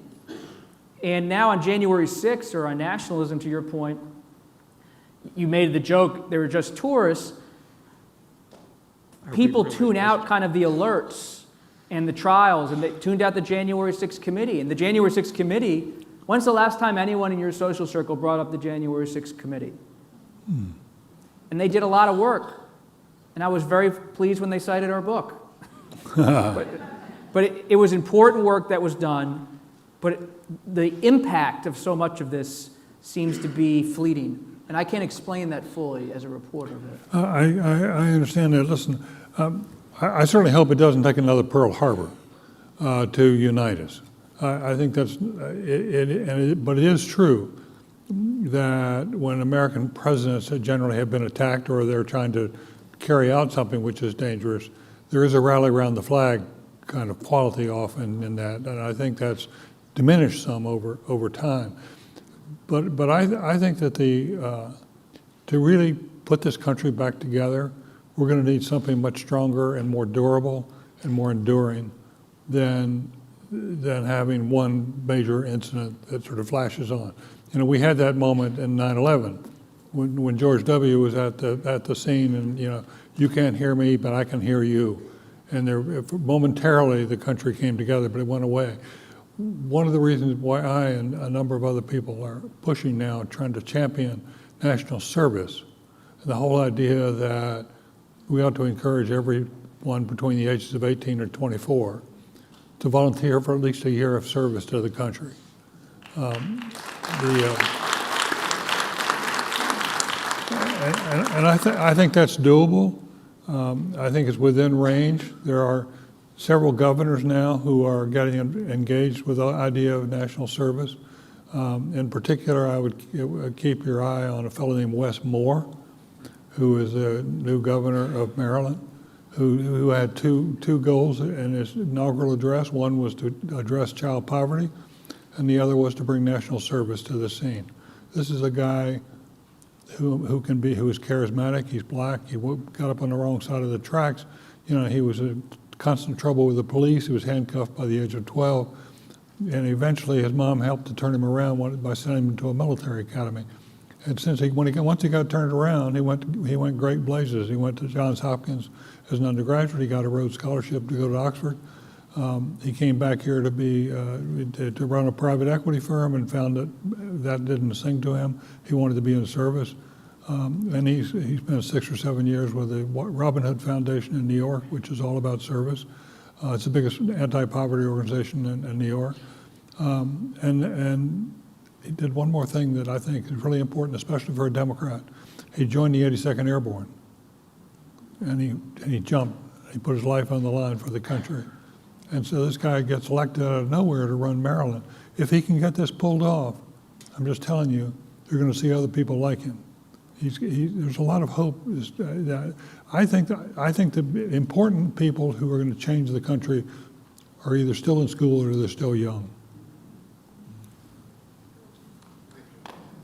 And now on January 6th, or on nationalism, to your point, you made the joke, they were just tourists. People tune out kind of the alerts and the trials, and they tuned out the January 6th committee. And the January 6th committee, when's the last time anyone in your social circle brought up the January 6th committee? And they did a lot of work. And I was very pleased when they cited our book. But it was important work that was done, but the impact of so much of this seems to be fleeting. And I can't explain that fully as a reporter. I understand that. Listen, I certainly hope it doesn't take another Pearl Harbor to unite us. I think that's, but it is true that when American presidents generally have been attacked or they're trying to carry out something which is dangerous, there is a rally around the flag kind of quality often in that, and I think that's diminished some over time. But I think that to really put this country back together, we're going to need something much stronger and more durable and more enduring than having one major incident that sort of flashes on. You know, we had that moment in 9/11 when George W. was at the scene, and you can't hear me, but I can hear you. And momentarily the country came together, but it went away. One of the reasons why I and a number of other people are pushing now, trying to champion national service, the whole idea that we ought to encourage everyone between the ages of 18 and 24 to volunteer for at least a year of service to the country. I think that's doable. I think it's within range. There are several governors now who are getting engaged with the idea of national service. In particular, I would keep your eye on a fellow named Wes Moore, who is a new governor of Maryland, who had two goals in his inaugural address. One was to address child poverty, and the other was to bring national service to the scene. This is a guy who is charismatic. He's black. He got up on the wrong side of the tracks. He was in constant trouble with the police. He was handcuffed by the age of 12, and eventually his mom helped to turn him around by sending him to a military academy. And once he got turned around, he went great blazes. He went to Johns Hopkins as an undergraduate. He got a Rhodes Scholarship to go to Oxford. He came back here to run a private equity firm and found that didn't sing to him. He wanted to be in service. And he spent 6 or 7 years with the Robin Hood Foundation in New York, which is all about service. It's the biggest anti-poverty organization in New York. And he did one more thing that I think is really important, especially for a Democrat. He joined the 82nd Airborne, and he jumped. He put his life on the line for the country. And so this guy gets elected out of nowhere to run Maryland. If he can get this pulled off, I'm just telling you, you're going to see other people like him. There's a lot of hope. I think the important people who are going to change the country are either still in school or they're still young.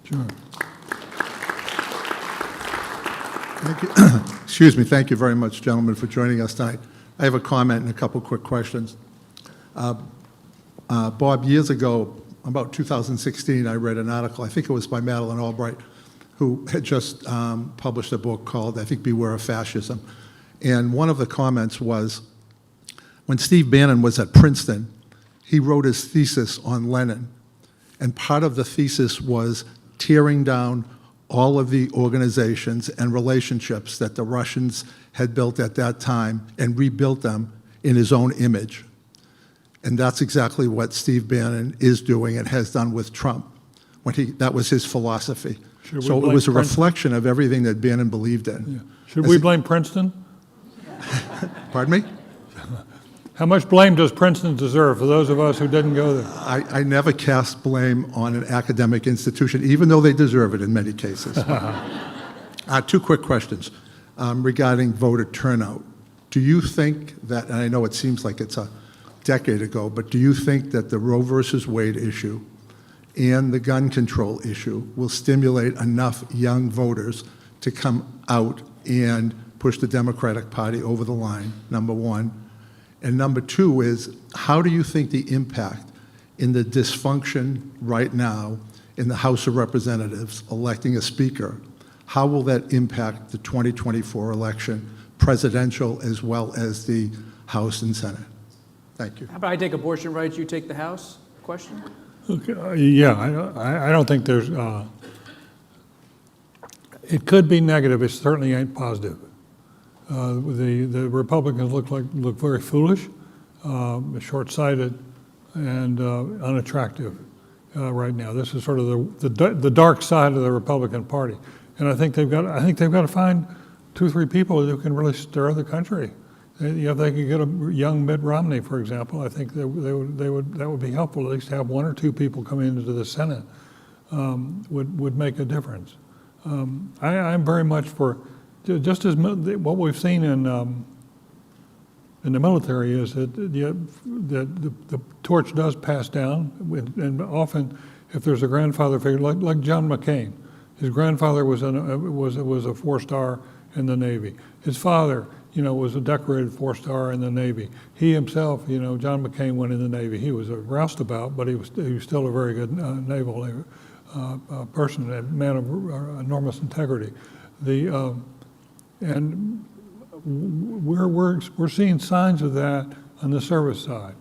Sure. Thank you. Excuse me. Thank you very much, gentlemen, for joining us tonight. I have a comment and a couple quick questions. Bob, years ago, about 2016, I read an article, I think it was by Madeleine Albright, who had just published a book called, I think, Beware of Fascism. And one of the comments was, when Steve Bannon was at Princeton, he wrote his thesis on Lenin. And part of the thesis was tearing down all of the organizations and relationships that the Russians had built at that time and rebuilt them in his own image. And that's exactly what Steve Bannon is doing and has done with Trump. That was his philosophy. Should we So it blame was a Princeton? reflection of everything that Bannon believed in. Should we blame Princeton? Pardon me? How much blame does Princeton deserve for those of us who didn't go there? I never cast blame on an academic institution, even though they deserve it in many cases. Two quick questions regarding voter turnout. Do you think that, and I know it seems like it's a decade ago, but do you think that the Roe versus Wade issue and the gun control issue will stimulate enough young voters to come out and push the Democratic Party over the line, number one? And number two is, how do you think the impact in the dysfunction right now in the House of Representatives electing a speaker, how will that impact the 2024 election, presidential as well as the House and Senate? Thank you. How about I take abortion rights, you take the House question? Okay, yeah, I don't think there's, it could be negative, it certainly ain't positive. The Republicans look very foolish, short-sighted, and unattractive right now. This is sort of the dark side of the Republican Party, and I think they've got to find 2 or 3 people who can really stir the country. If they could get a young Mitt Romney, for example, I think that would be helpful. At least have 1 or 2 people come into the Senate would make a difference. I'm very much for. Just as what we've seen in the military is that the torch does pass down, and often if there's a grandfather figure, like John McCain, his grandfather was a 4-star in the Navy. His father, was a decorated 4-star in the Navy. He himself, John McCain went in the Navy. He was a roustabout, but he was still a very good naval person, a man of enormous integrity. And we're seeing signs of that on the service side.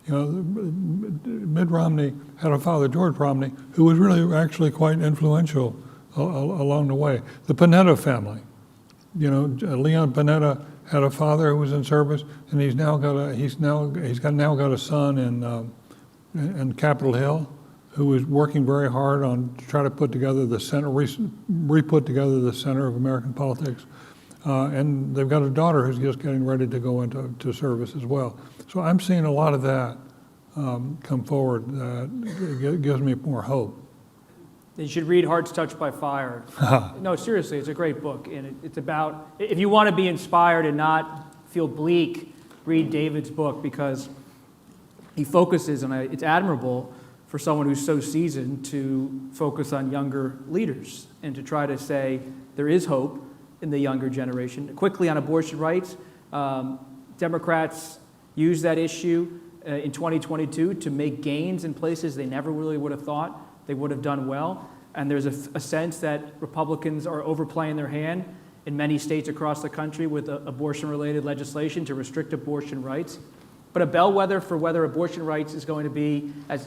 Mitt Romney had a father, George Romney, who was really actually quite influential along the way. The Panetta family, Leon Panetta had a father who was in service, and he's now got a son in Capitol Hill, who is working very hard on trying to put together the center, re-put together the center of American politics. And they've got a daughter who's just getting ready to go into service as well. So I'm seeing a lot of that come forward that gives me more hope. You should read Hearts Touched by Fire. No, seriously, it's a great book. And it's about, if you want to be inspired and not feel bleak, read David's book, because he focuses on it's admirable for someone who's so seasoned to focus on younger leaders and to try to say there is hope in the younger generation. Quickly on abortion rights, Democrats used that issue in 2022 to make gains in places they never really would have thought they would have done well. And there's a sense that Republicans are overplaying their hand in many states across the country with abortion-related legislation to restrict abortion rights. But a bellwether for whether abortion rights is going to be as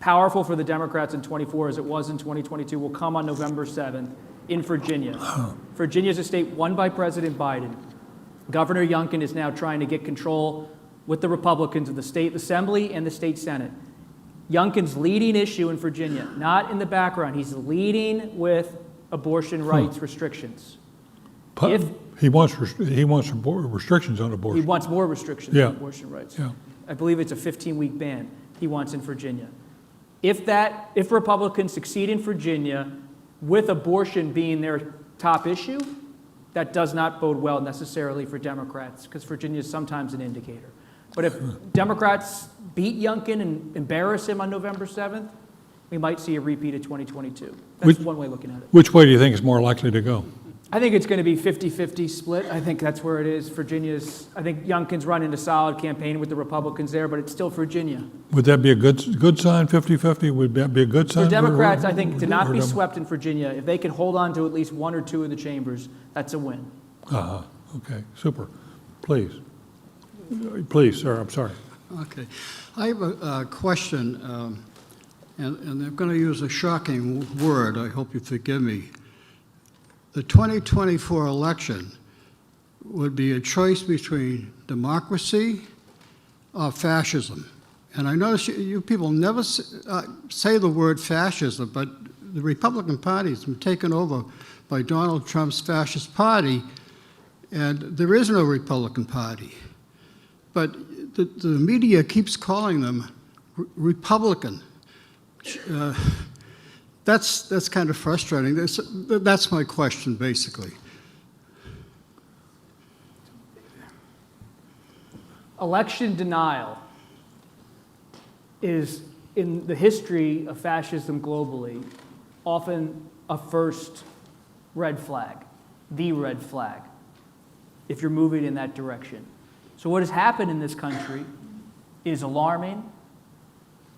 powerful for the Democrats in 24 as it was in 2022 will come on November 7th in Virginia. Virginia is a state won by President Biden. Governor Youngkin is now trying to get control with the Republicans of the state assembly and the state senate. Youngkin's leading issue in Virginia, not in the background. He's leading with abortion rights restrictions. He wants restrictions on abortion. He wants more restrictions on abortion rights. Yeah. I believe it's a 15-week ban he wants in Virginia. If Republicans succeed in Virginia with abortion being their top issue, that does not bode well necessarily for Democrats, because Virginia is sometimes an indicator. But if Democrats beat Youngkin and embarrass him on November 7th, we might see a repeat of 2022. That's one way of looking at it. Which way do you think is more likely to go? I think it's going to be 50-50 split. I think that's where it is. I think Youngkin's running a solid campaign with the Republicans there, but it's still Virginia. Would that be a good sign, 50-50? Would that be a good sign? For Democrats, I think, to not be swept in Virginia, if they can hold on to at least 1 or 2 of the chambers, that's a win. Okay, super. Please. Please, sir, I'm sorry. Okay. I have a question, and I'm going to use a shocking word. I hope you forgive me. The 2024 election would be a choice between democracy or fascism. And I notice you people never say the word fascism, but the Republican Party has been taken over by Donald Trump's fascist party, and there is no Republican Party. But the media keeps calling them Republican. That's kind of frustrating. That's my question, basically. Election denial is, in the history of fascism globally, often a first red flag, the red flag, if you're moving in that direction. So what has happened in this country is alarming.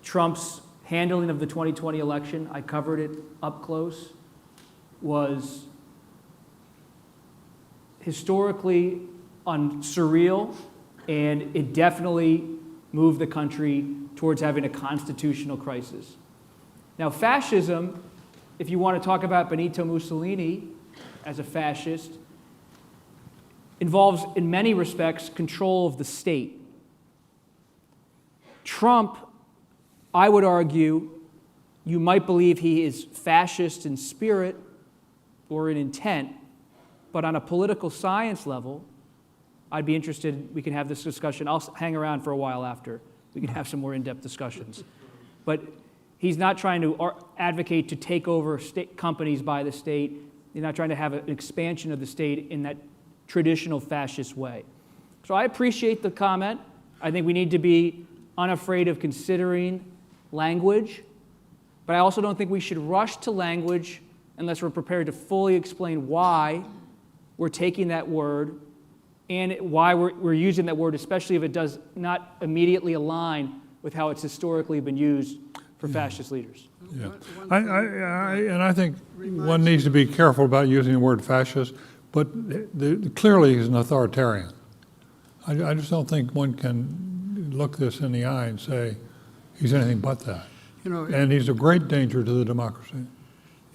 Trump's handling of the 2020 election, I covered it up close, was historically surreal, and it definitely moved the country towards having a constitutional crisis. Now, fascism, if you want to talk about Benito Mussolini as a fascist, involves, in many respects, control of the state. Trump, I would argue, you might believe he is fascist in spirit or in intent, but on a political science level, I'd be interested, we can have this discussion. I'll hang around for a while after. We can have some more in-depth discussions. But he's not trying to advocate to take over state companies by the state. He's not trying to have an expansion of the state in that traditional fascist way. So I appreciate the comment. I think we need to be unafraid of considering language, but I also don't think we should rush to language unless we're prepared to fully explain why we're taking that word and why we're using that word, especially if it does not immediately align with how it's historically been used for fascist leaders. Yeah, and I think one needs to be careful about using the word fascist, but clearly he's an authoritarian. I just don't think one can look this in the eye and say he's anything but that. You know, and he's a great danger to the democracy.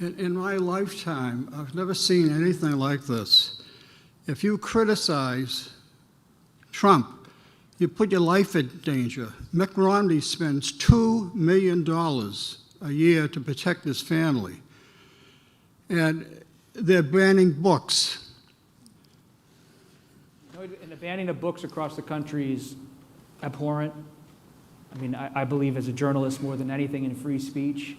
In my lifetime, I've never seen anything like this. If you criticize Trump, you put your life in danger. Mitt Romney spends $2 million a year to protect his family. And they're banning books. And the banning of books across the country is abhorrent. I mean, I believe as a journalist more than anything in free speech.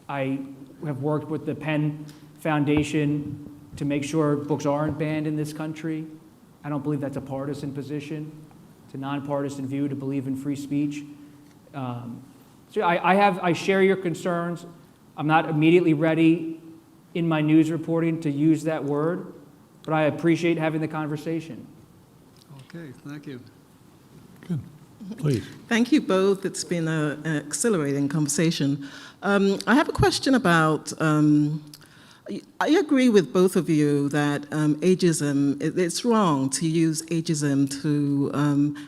I have worked with the Penn Foundation to make sure books aren't banned in this country. I don't believe that's a partisan position. It's a nonpartisan view to believe in free speech. So I share your concerns. I'm not immediately ready in my news reporting to use that word, but I appreciate having the conversation. Okay, thank you. Good. Please. Thank you both. It's been an exhilarating conversation. I have a question about, I agree with both of you that ageism, it's wrong to use ageism to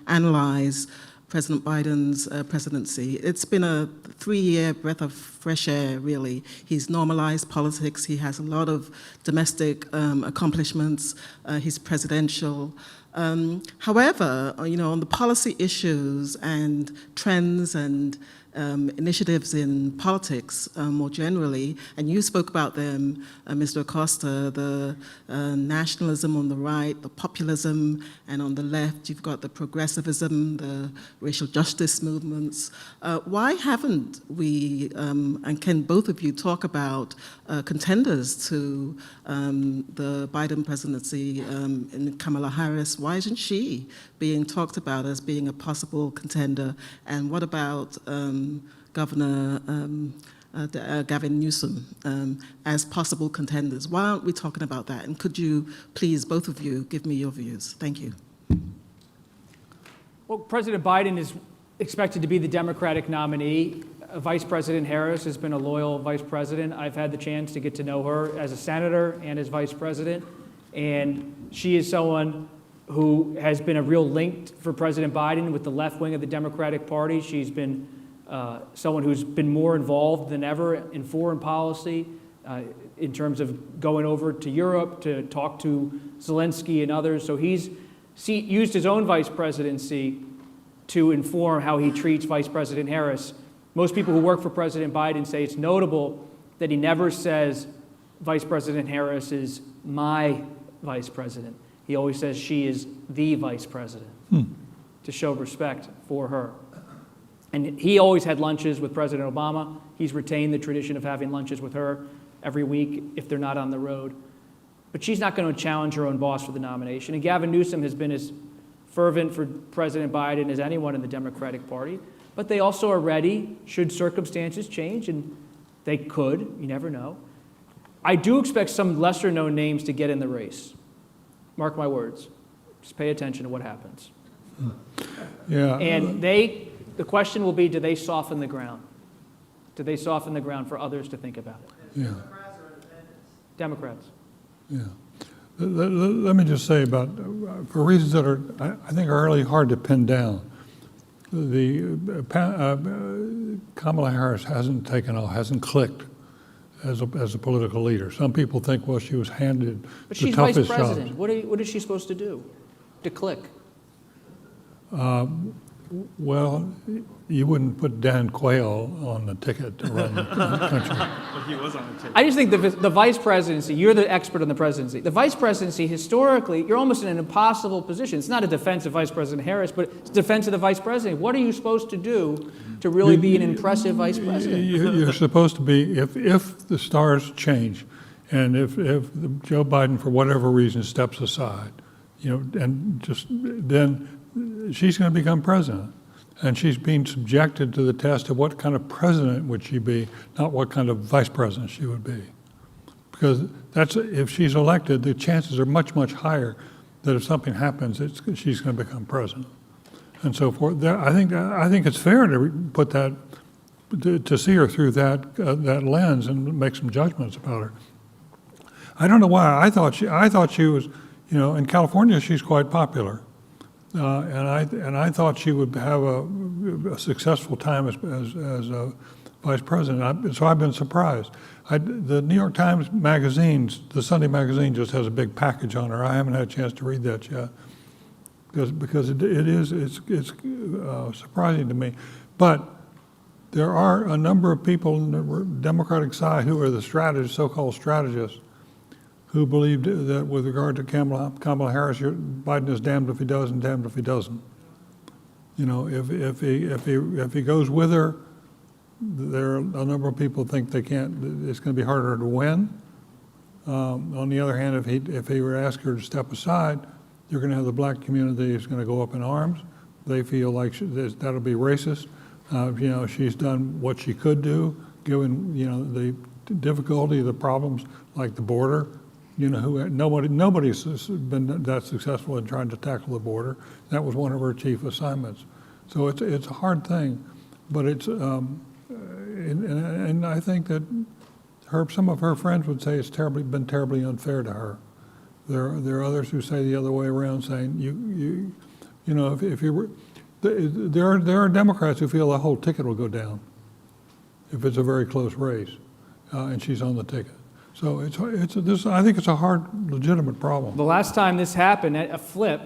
analyze President Biden's presidency. It's been a 3-year breath of fresh air, really. He's normalized politics. He has a lot of domestic accomplishments. He's presidential. However, on the policy issues and trends and initiatives in politics more generally, and you spoke about them, Mr. Costa, the nationalism on the right, the populism, and on the left you've got the progressivism, the racial justice movements. Why haven't we, and can both of you talk about contenders to the Biden presidency in Kamala Harris? Why isn't she being talked about as being a possible contender? And what about Governor Gavin Newsom as possible contenders? Why aren't we talking about that? And could you please, both of you, give me your views? Thank you. Well, President Biden is expected to be the Democratic nominee. Vice President Harris has been a loyal vice president. I've had the chance to get to know her as a senator and as vice president, and she is someone who has been a real link for President Biden with the left wing of the Democratic Party. She's been someone who's been more involved than ever in foreign policy in terms of going over to Europe to talk to Zelensky and others. So he's used his own vice presidency to inform how he treats Vice President Harris. Most people who work for President Biden say it's notable that he never says Vice President Harris is my vice president. He always says she is the vice president to show respect for her. And he always had lunches with President Obama. He's retained the tradition of having lunches with her every week if they're not on the road. But she's not going to challenge her own boss for the nomination. And Gavin Newsom has been as fervent for President Biden as anyone in the Democratic Party. But they also are ready, should circumstances change, and they could, you never know. I do expect some lesser-known names to get in the race. Mark my words. Just pay attention to what happens. Yeah. And the question will be, do they soften the ground? Do they soften the ground for others to think about it? Yeah. Democrats. Yeah. Let me just say about, for reasons that are, I think, are really hard to pin down, Kamala Harris hasn't taken off, hasn't clicked as a political leader. Some people think, well, she was handed But the she's vice toughest president. jobs. What is she supposed to do? To click? Well, you wouldn't put Dan Quayle on the ticket to run the country. But he was on the ticket. I just think the vice presidency, you're the expert on the presidency. The vice presidency, historically, you're almost in an impossible position. It's not a defense of Vice President Harris, but it's a defense of the vice president. What are you supposed to do to really be an impressive vice president? You're supposed to be, if the stars change, and if Joe Biden, for whatever reason, steps aside, and just then she's going to become president. And she's being subjected to the test of what kind of president would she be, not what kind of vice president she would be. Because if she's elected, the chances are much, much higher that if something happens, she's going to become president. And so forth. I think it's fair to put that, to see her through that lens and make some judgments about her. I don't know why. I thought she was, in California, she's quite popular. And I thought she would have a successful time as a vice president. So I've been surprised. The New York Times magazines, the Sunday magazine, just has a big package on her. I haven't had a chance to read that yet because it's surprising to me. But there are a number of people on the Democratic side who are the strategists, so-called strategists, who believed that with regard to Kamala Harris, Biden is damned if he does and damned if he doesn't. If he goes with her, there are a number of people think they can't. It's going to be harder to win. On the other hand, if he were to ask her to step aside, you're going to have the black community is going to go up in arms. They feel like that'll be racist. She's done what she could do, given the difficulty, the problems like the border. Nobody's been that successful in trying to tackle the border. That was one of her chief assignments. So it's a hard thing, but it's and I think that some of her friends would say it's been terribly unfair to her. There are others who say the other way around, saying there are Democrats who feel the whole ticket will go down if it's a very close race, and she's on the ticket. So I think it's a hard, legitimate problem. The last time this happened, a flip,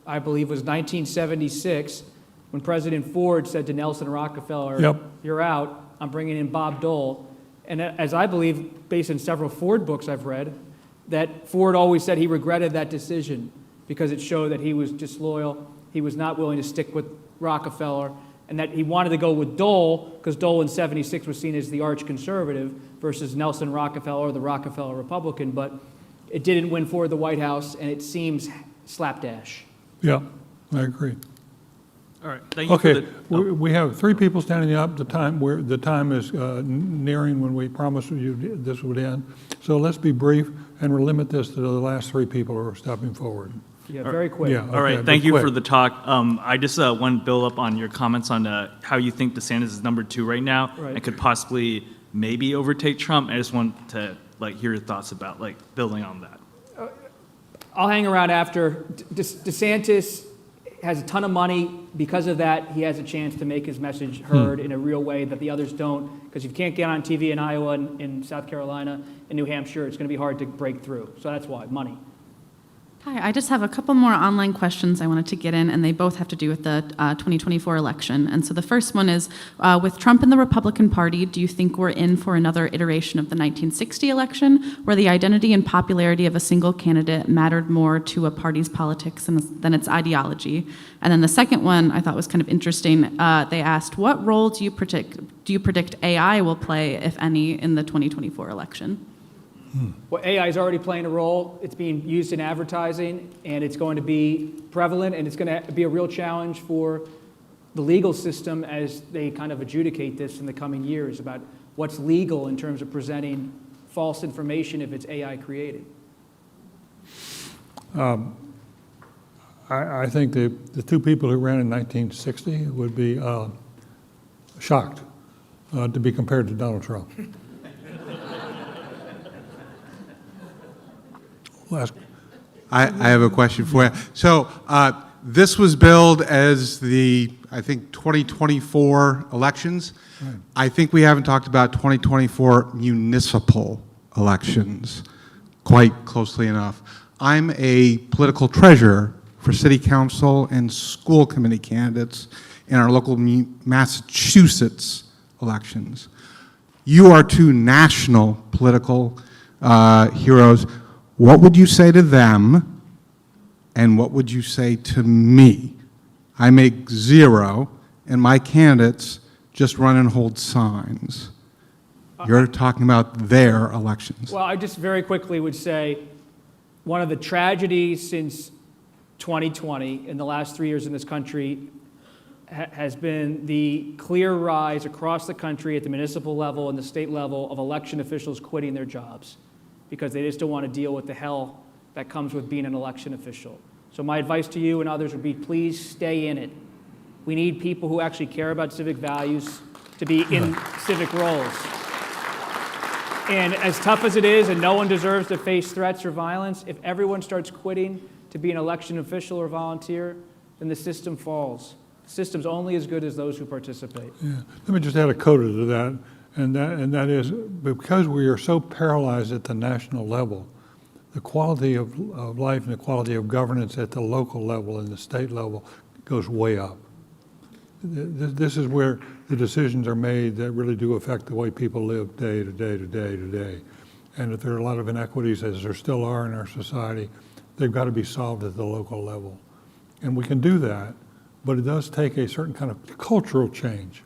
I believe, was 1976, when President Ford said to Nelson Rockefeller, Yep. "You're out, I'm bringing in Bob Dole." And as I believe, based on several Ford books I've read, that Ford always said he regretted that decision because it showed that he was disloyal, he was not willing to stick with Rockefeller, and that he wanted to go with Dole because Dole in 76 was seen as the arch conservative versus Nelson Rockefeller, the Rockefeller Republican, but it didn't win Ford the White House, and it seems slapdash. Yeah, I agree. All right. Thank you Okay, for the, we have three people standing up. The time is nearing when we promised you this would end. So let's be brief and we'll limit this to the last three people who are stepping forward. Yeah, very quick. Yeah. All right, Okay, thank but you quick. for the talk. I just want to build up on your comments on how you think DeSantis is number 2 right now Right. and could possibly maybe overtake Trump. I just want to hear your thoughts about building on that. I'll hang around after. DeSantis has a ton of money. Because of that, he has a chance to make his message heard in a real way that the others don't. Because if you can't get on TV in Iowa and in South Carolina and New Hampshire, it's going to be hard to break through. So that's why, money. Hi, I just have a couple more online questions I wanted to get in, and they both have to do with the 2024 election. And so the first one is, with Trump and the Republican Party, do you think we're in for another iteration of the 1960 election, where the identity and popularity of a single candidate mattered more to a party's politics than its ideology? And then the second one I thought was kind of interesting. They asked, what role do you predict AI will play, if any, in the 2024 election? Well, AI is already playing a role. It's being used in advertising, and it's going to be prevalent, and it's going to be a real challenge for the legal system as they kind of adjudicate this in the coming years about what's legal in terms of presenting false information if it's AI created. I think the two people who ran in 1960 would be shocked to be compared to Donald Trump. I have a question for you. So this was billed as the, I think, 2024 elections. Right. I think we haven't talked about 2024 municipal elections quite closely enough. I'm a political treasurer for city council and school committee candidates in our local Massachusetts elections. You are two national political heroes. What would you say to them, and what would you say to me? I make zero, and my candidates just run and hold signs. You're talking about their elections. Well, I just very quickly would say one of the tragedies since 2020 in the last 3 years in this country has been the clear rise across the country at the municipal level and the state level of election officials quitting their jobs because they just don't want to deal with the hell that comes with being an election official. So my advice to you and others would be, please stay in it. We need people who actually care about civic values to be in civic roles. And as tough as it is, and no one deserves to face threats or violence, if everyone starts quitting to be an election official or volunteer, then the system falls. The system's only as good as those who participate. Yeah. Let me just add a coda to that. And that is because we are so paralyzed at the national level, the quality of life and the quality of governance at the local level and the state level goes way up. This is where the decisions are made that really do affect the way people live day to day to day to day. And if there are a lot of inequities, as there still are in our society, they've got to be solved at the local level. And we can do that, but it does take a certain kind of cultural change.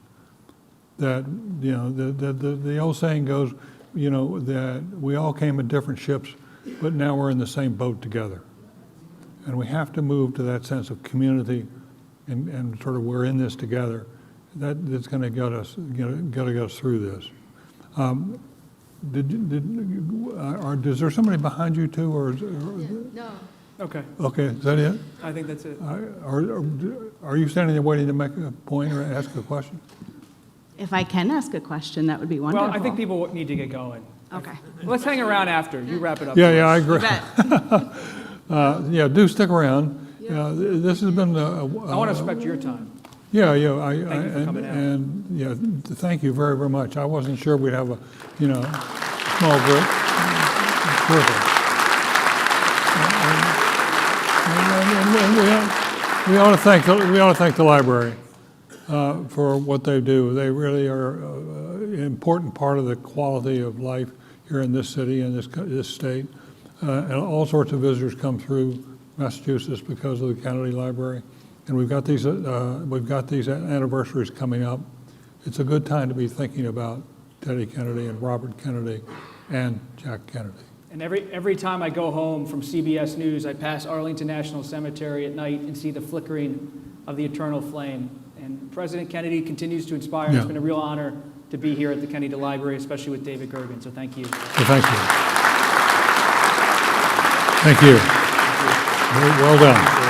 That, you know, the old saying goes, you know, that we all came in different ships, but now we're in the same boat together. And we have to move to that sense of community and sort of we're in this together. That's going to get us, get us through this. Is there somebody behind you too, or? No. Okay. Okay, is that it? I think that's it. Are you standing there waiting to make a point or ask a question? If I can ask a question, that would be wonderful. Well, I think people need to get going. Okay. Let's hang around after. You wrap it up. Yeah, I agree. You bet. Do stick around. This has been. I want to respect your time. Yeah. Thank you for coming out. And thank you very, very much. I wasn't sure we'd have a, small group. It's terrific. And we ought to thank the library for what they do. They really are an important part of the quality of life here in this city and this state. And all sorts of visitors come through Massachusetts because of the Kennedy Library. And we've got these anniversaries coming up. It's a good time to be thinking about Teddy Kennedy and Robert Kennedy and Jack Kennedy. And every time I go home from CBS News, I pass Arlington National Cemetery at night and see the flickering of the eternal flame. And President Kennedy continues to inspire. Yeah. It's been a real honor to be here at the Kennedy Library, especially with David Gergen. So thank you. Well, thank you. Thank you. Well done.